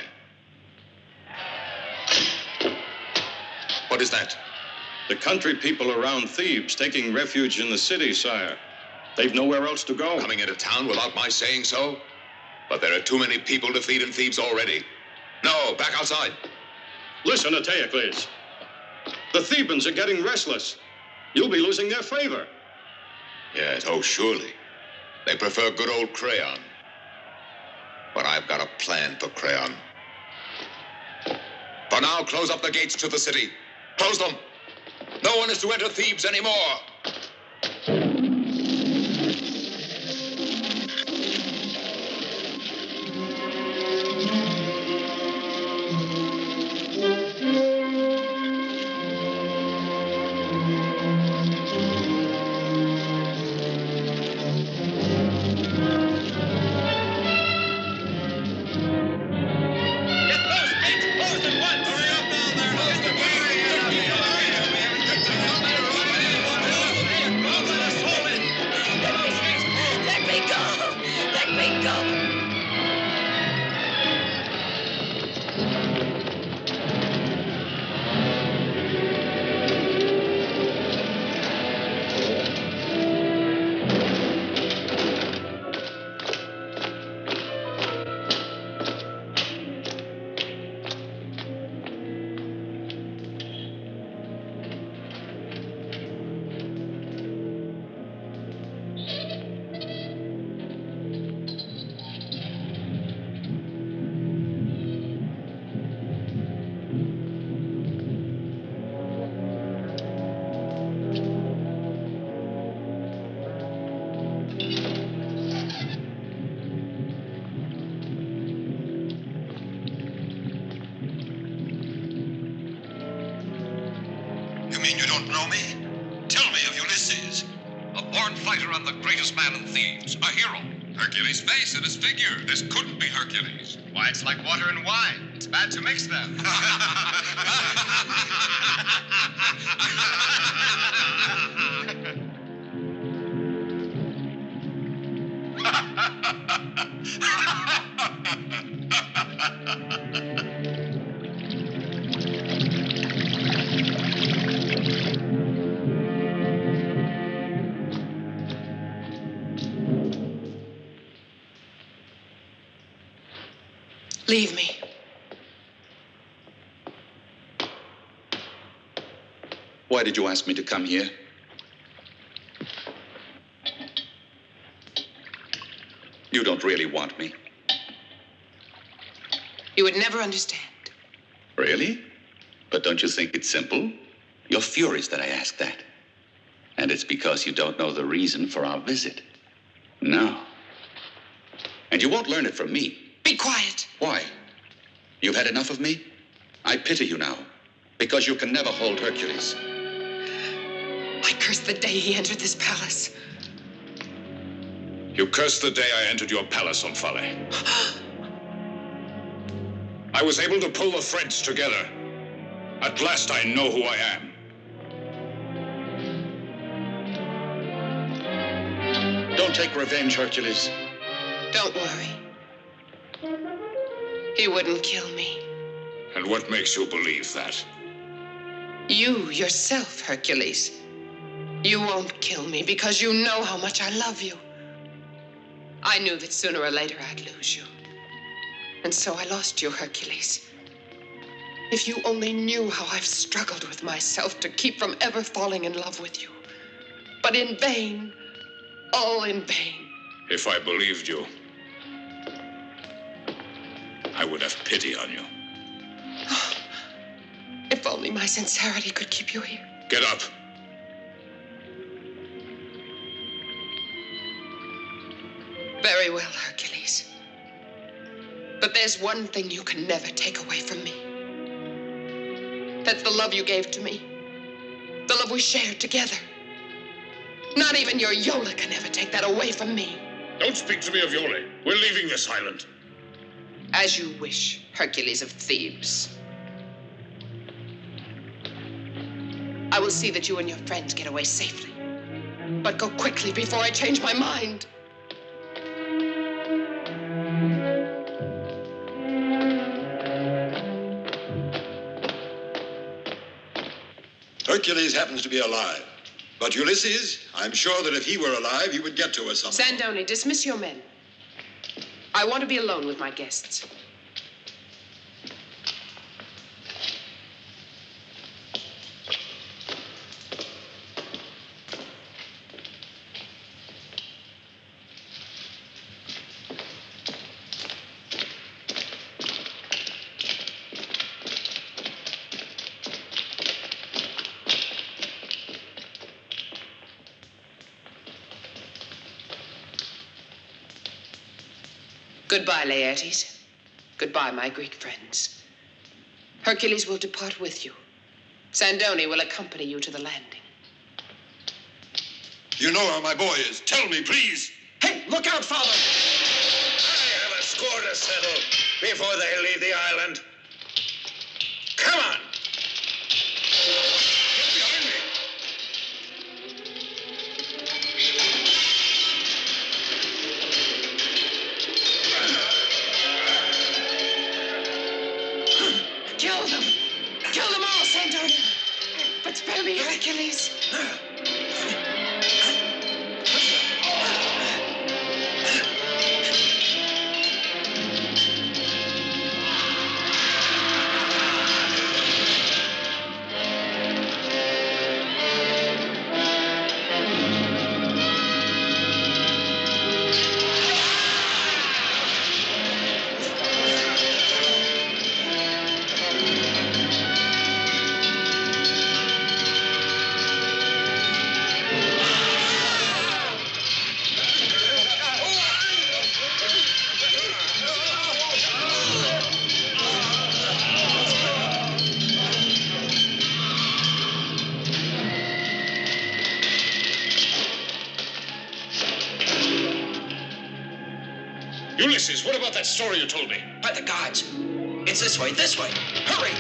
What is that? The country people around Thebes taking refuge in the city, sire. They've nowhere else to go. Coming into town without my saying so? But there are too many people to feed in Thebes already. No, back outside. Listen, Eteocles. The Thebans are getting restless. You'll be losing their favor. Yes, oh, surely. They prefer good old Creon. But I've got a plan for Creon. For now, close up the gates to the city. Close them. No one is to enter Thebes anymore. You mean you don't know me? Tell me of Ulysses. A born fighter and the greatest man in Thebes. A hero. Hercules' face and his figure. This couldn't be Hercules. Why, it's like water and wine. It's bad to mix them. Leave me. Why did you ask me to come here? You don't really want me. You would never understand. Really? But don't you think it's simple? You're furious that I asked that. And it's because you don't know the reason for our visit. No. And you won't learn it from me. Be quiet. Why? You've had enough of me? I pity you now, because you can never hold Hercules. I curse the day he entered this palace. You cursed the day I entered your palace, Omphale. I was able to pull the threads together. At last I know who I am. Don't take revenge, Hercules. Don't worry. He wouldn't kill me. And what makes you believe that? You yourself, Hercules. You won't kill me because you know how much I love you. I knew that sooner or later I'd lose you. And so I lost you, Hercules. If you only knew how I've struggled with myself to keep from ever falling in love with you. But in vain. All in vain. If I believed you, I would have pity on you. If only my sincerity could keep you here. Get up. Very well, Hercules. But there's one thing you can never take away from me. That's the love you gave to me. The love we shared together. Not even your Yola can ever take that away from me. Don't speak to me of Yole. We're leaving this island. As you wish, Hercules of Thebes. I will see that you and your friends get away safely. But go quickly before I change my mind. Hercules happens to be alive. But Ulysses, I'm sure that if he were alive, he would get to us somehow. Sandoni, dismiss your men. I want to be alone with my guests. Goodbye, Laertes. Goodbye, my Greek friends. Hercules will depart with you. Sandoni will accompany you to the landing. You know how my boy is. Tell me, please. Hey, look out, Father! I have a score to settle before they leave the island. Come on! Get behind me! Kill them! Kill them all, Sandoni! But spare me, Hercules! Ulysses, what about that story you told me? By the gods. It's this way, this way. Hurry!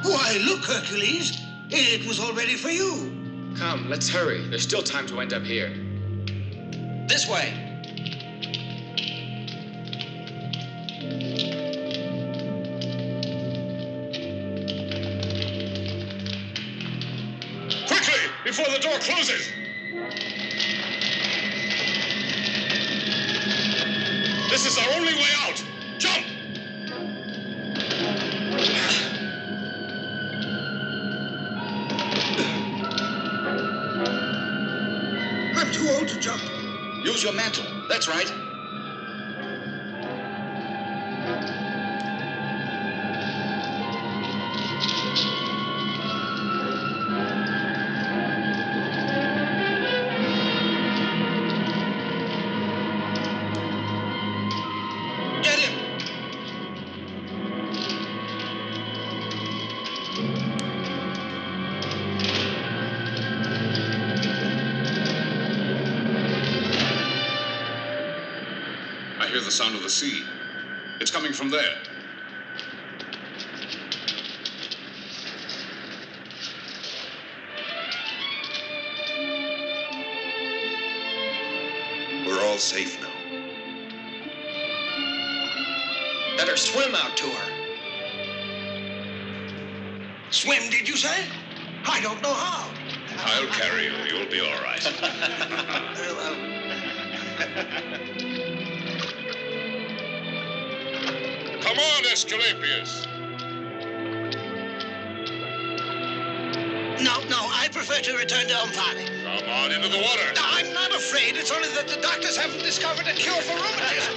Why, look, Hercules. It was all ready for you. Come, let's hurry. There's still time to end up here. This way. Quickly, before the door closes! This is our only way out! Jump! I'm too old to jump. Use your mantle. That's right. the sound of the sea. It's coming from there. We're all safe now. Better swim out to her. Swim, did you say? I don't know how. I'll carry you. You'll be all right. Very well. Come on, Esculapius. No, I prefer to return to Omphale. Come on into the water. No, I'm not afraid. It's only that the doctors haven't discovered a cure for rheumatism.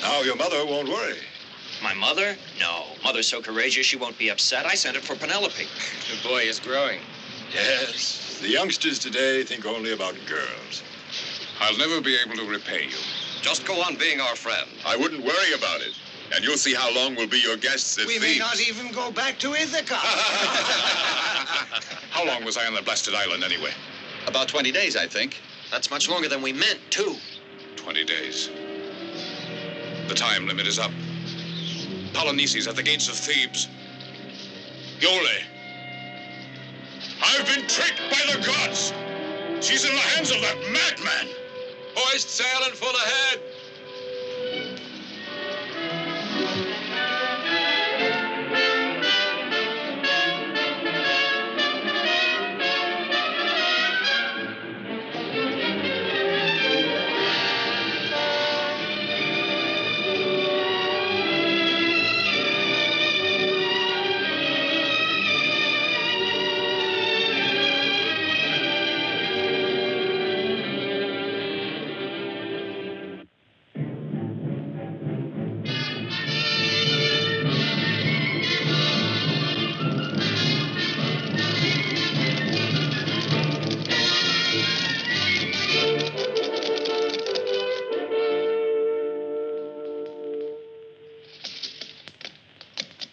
Now your mother won't worry. My mother? No. Mother's so courageous she won't be upset. I sent it for Penelope. The boy is growing. Yes, the youngsters today think only about girls. I'll never be able to repay you. Just go on being our friend. I wouldn't worry about it. And you'll see how long we'll be your guests at We may not even go back to Ithaca. How long was I on the blasted island anyway? About 20 days, I think. That's much longer than we meant, too. 20 days. The time limit is up. Polynices at the gates of Thebes. Iole. I've been tricked by the gods. She's in the hands of that madman. Hoist sail and full ahead.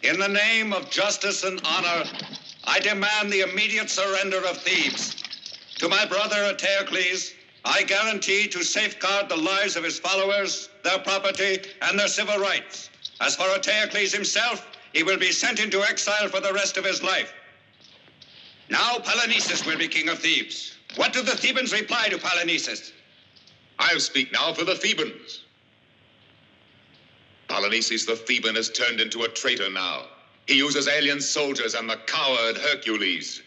In the name of justice and honor, I demand the immediate surrender of Thebes. To my brother Eteocles, I guarantee to safeguard the lives of his followers, their property, and their civil rights. As for Eteocles himself, he will be sent into exile for the rest of his life. Now Polynices will be king of Thebes. What do the Thebans reply to Polynices? I'll speak now for the Thebans. Polynices the Theban has turned into a traitor now. He uses alien soldiers and the coward Hercules.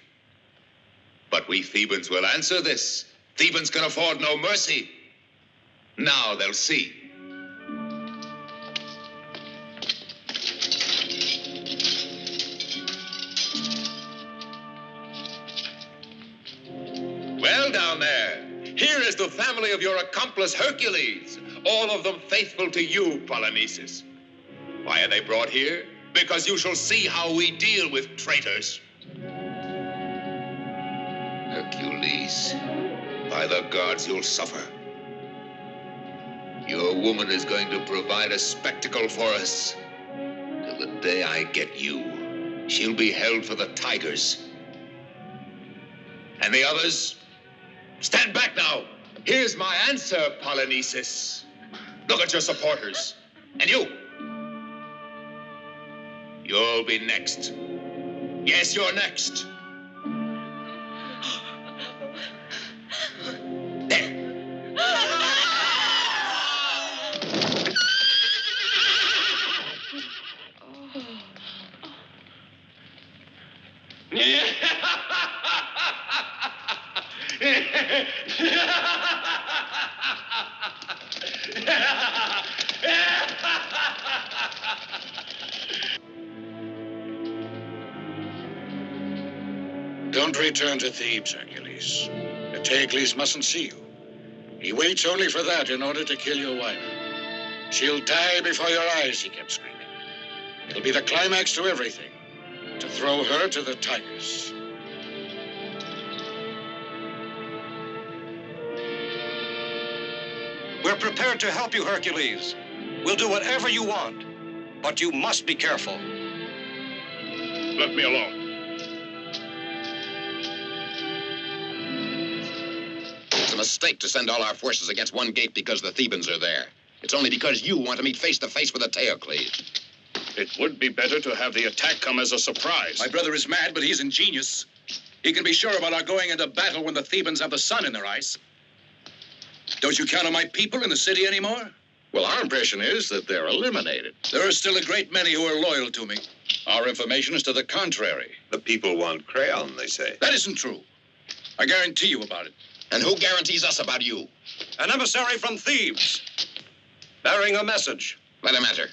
But we Thebans will answer this. Thebans can afford no mercy. Now they'll see. Well, down there, here is the family of your accomplice Hercules, all of them faithful to you, Polynices. Why are they brought here? Because you shall see how we deal with traitors. Hercules, by the gods, you'll suffer. Your woman is going to provide a spectacle for us. Till the day I get you, she'll be held for the tigers. And the others? Stand back now. Here's my answer, Polynices. Look at your supporters. And you. You'll be next. Yes, you're next. There. Don't return to Thebes, Hercules. Hercules mustn't see you. He waits only for that in order to kill your wife. She'll die before your eyes, he kept screaming. It'll be the climax to everything, to throw her to the tigers. We're prepared to help you, Hercules. We'll do whatever you want, but you must be careful. Let me alone. It's a mistake to send all our forces against one gate because the Thebans are there. It's only because you want to meet face to face with the Hercules. It would be better to have the attack come as a surprise. My brother is mad, but he's ingenious. He can be sure about our going into battle when the Thebans have the sun in their eyes. Don't you count on my people in the city anymore? Well, our impression is that they're eliminated. There are still a great many who are loyal to me. Our information is to the contrary. The people want Crayon, they say. That isn't true. I guarantee you about it. And who guarantees us about you? An emissary from Thebes, bearing a message. Let him enter.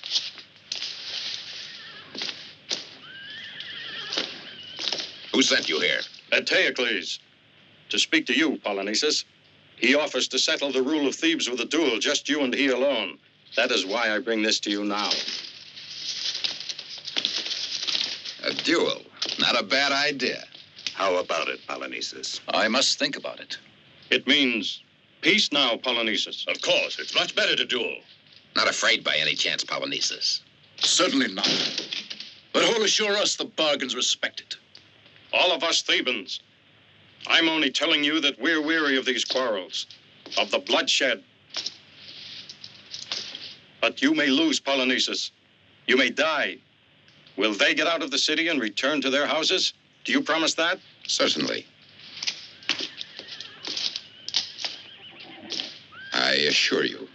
Who sent you here? Hercules, to speak to you, Polynices. He offers to settle the rule of Thebes with a duel, just you and he alone. That is why I bring this to you now. A duel. Not a bad idea. How about it, Polynices? I must think about it. It means peace now, Polynices. Of course, it's much better to duel. Not afraid by any chance, Polynices. Certainly not. But who'll assure us the bargain's respected? All of us Thebans. I'm only telling you that we're weary of these quarrels, of the bloodshed. But you may lose, Polynices. You may die. Will they get out of the city and return to their houses? Do you promise that? Certainly. I assure you.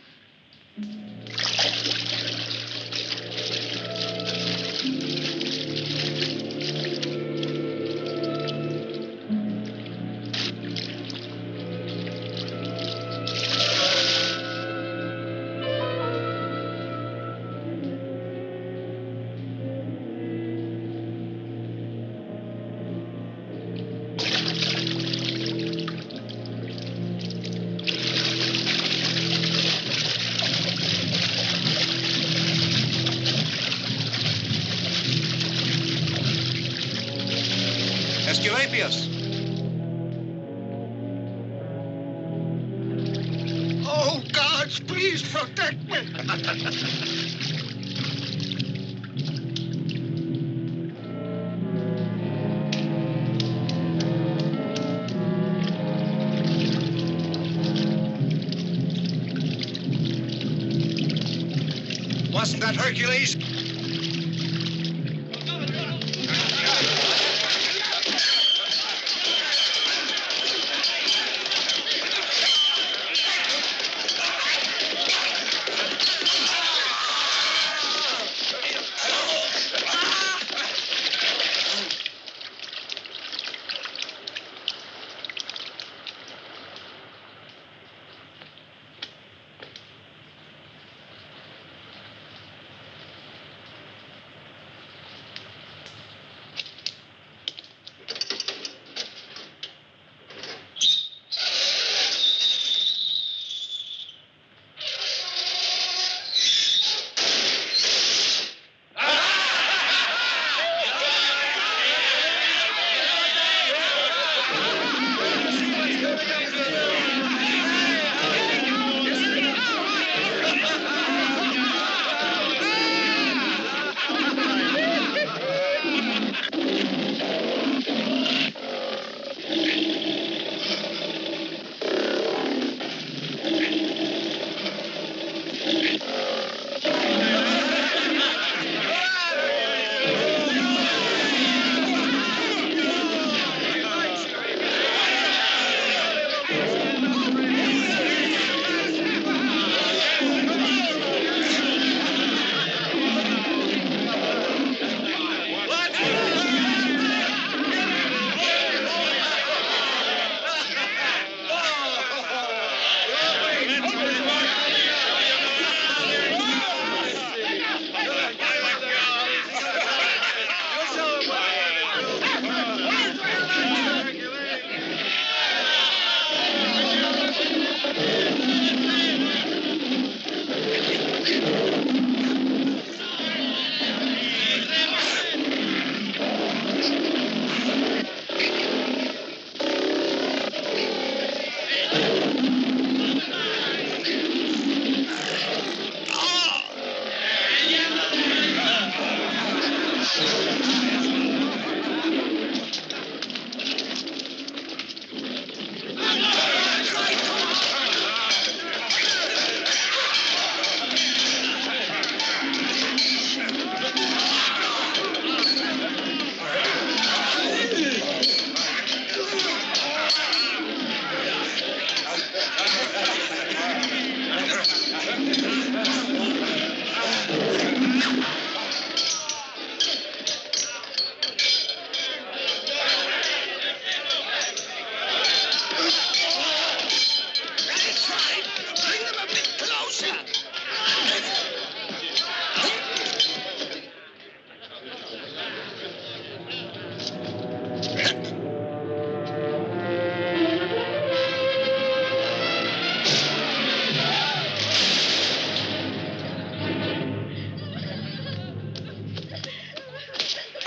Esculapius. Oh, gods, please protect me. Wasn't that Hercules?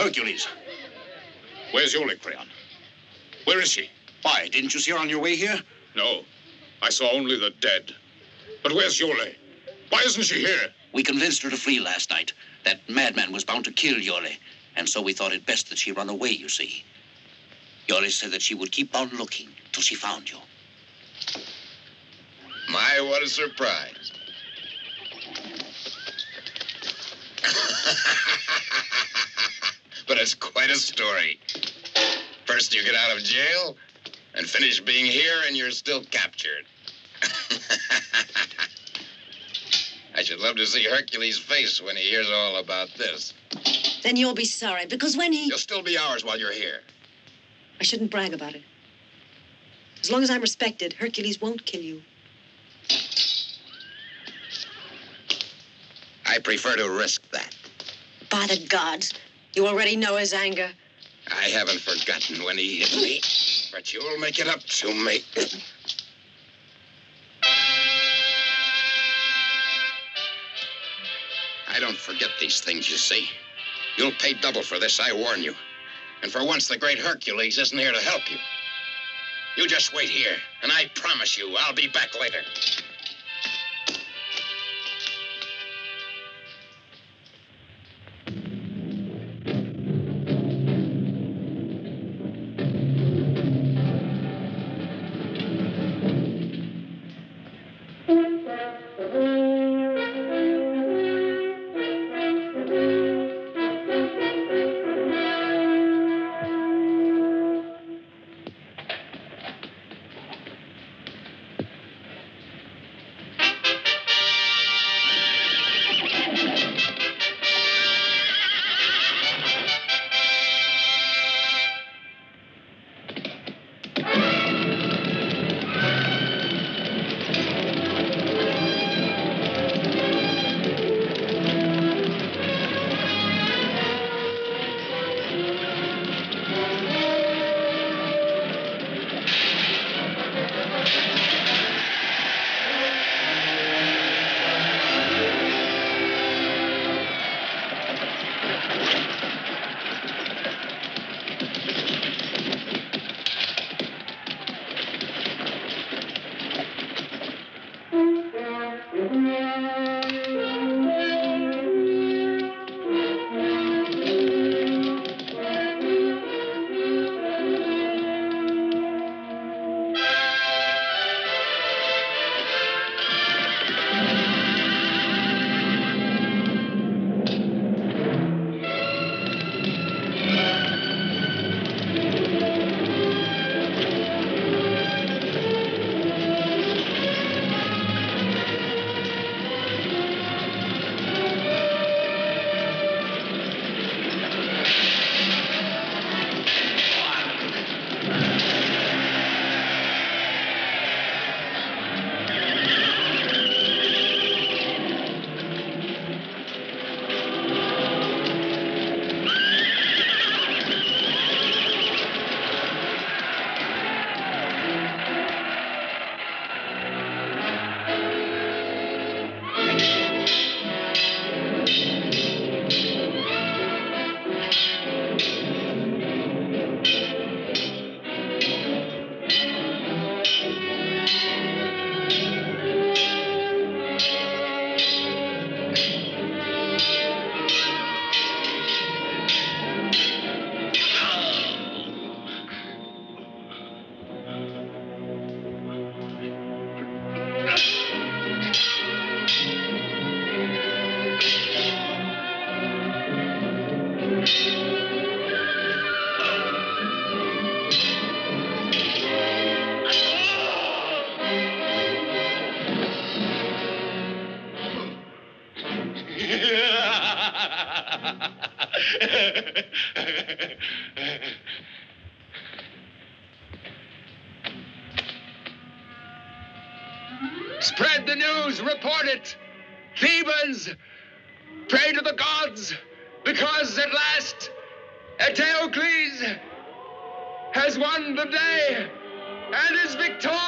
Hercules. Where's Yole, Crayon? Where is she? Why, didn't you see her on your way here? No, I saw only the dead. But where's Yole? Why isn't she here? We convinced her to flee last night. That madman was bound to kill Yole, and so we thought it best that she run away, you see. Yole said that she would keep on looking till she found you. My, what a surprise. But it's quite a story. First you get out of jail, and finish being here, and you're still captured. I should love to see Hercules' face when he hears all about this. Then you'll be sorry, because when he... You'll still be ours while you're here. I shouldn't brag about it. As long as I'm respected, Hercules won't kill you. I prefer to risk that. By the gods, you already know his anger. I haven't forgotten when he hit me, but you'll make it up to me. I don't forget these things, you see. You'll pay double for this, I warn you. And for once, the great Hercules isn't here to help you. You just wait here, and I promise you, I'll be back later. Spread the news, report it. Thebans, pray to the gods, because at last Hercules has won the day and is victorious.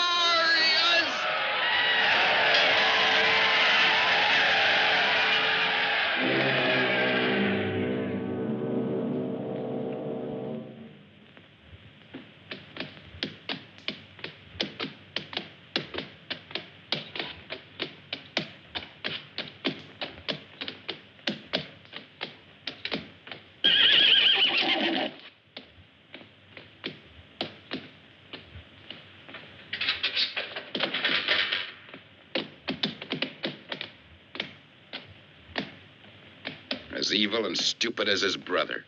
as evil and stupid as his brother.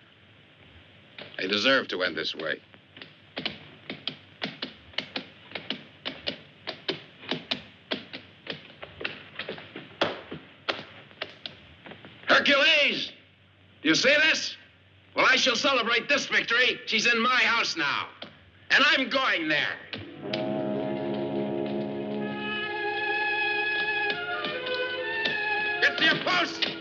They deserve to end this way. Hercules! Do you see this? Well, I shall celebrate this victory. She's in my house now. And I'm going there. Get to your post!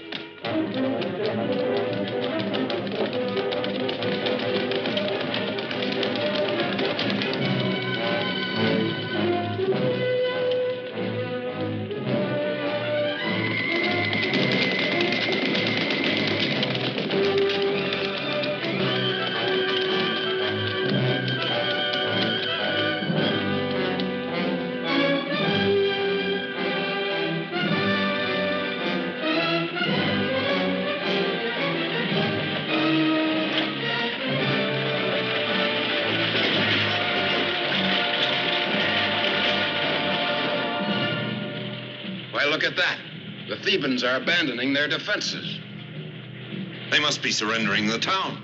Why, look at that. The Thebans are abandoning their defenses. They must be surrendering the town.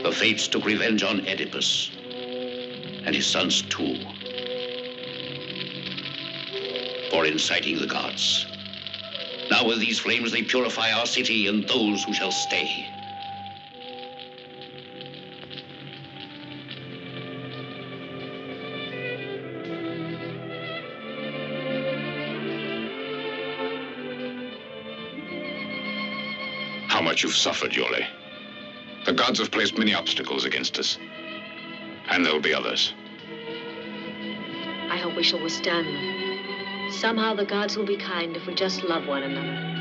The fates took revenge on Oedipus and his sons too for inciting the gods. Now with these flames they purify our city and those who shall stay. How much you've suffered, Yole. The gods have placed many obstacles against us. And there'll be others. I hope we shall withstand them. Somehow the gods will be kind if we just love one another.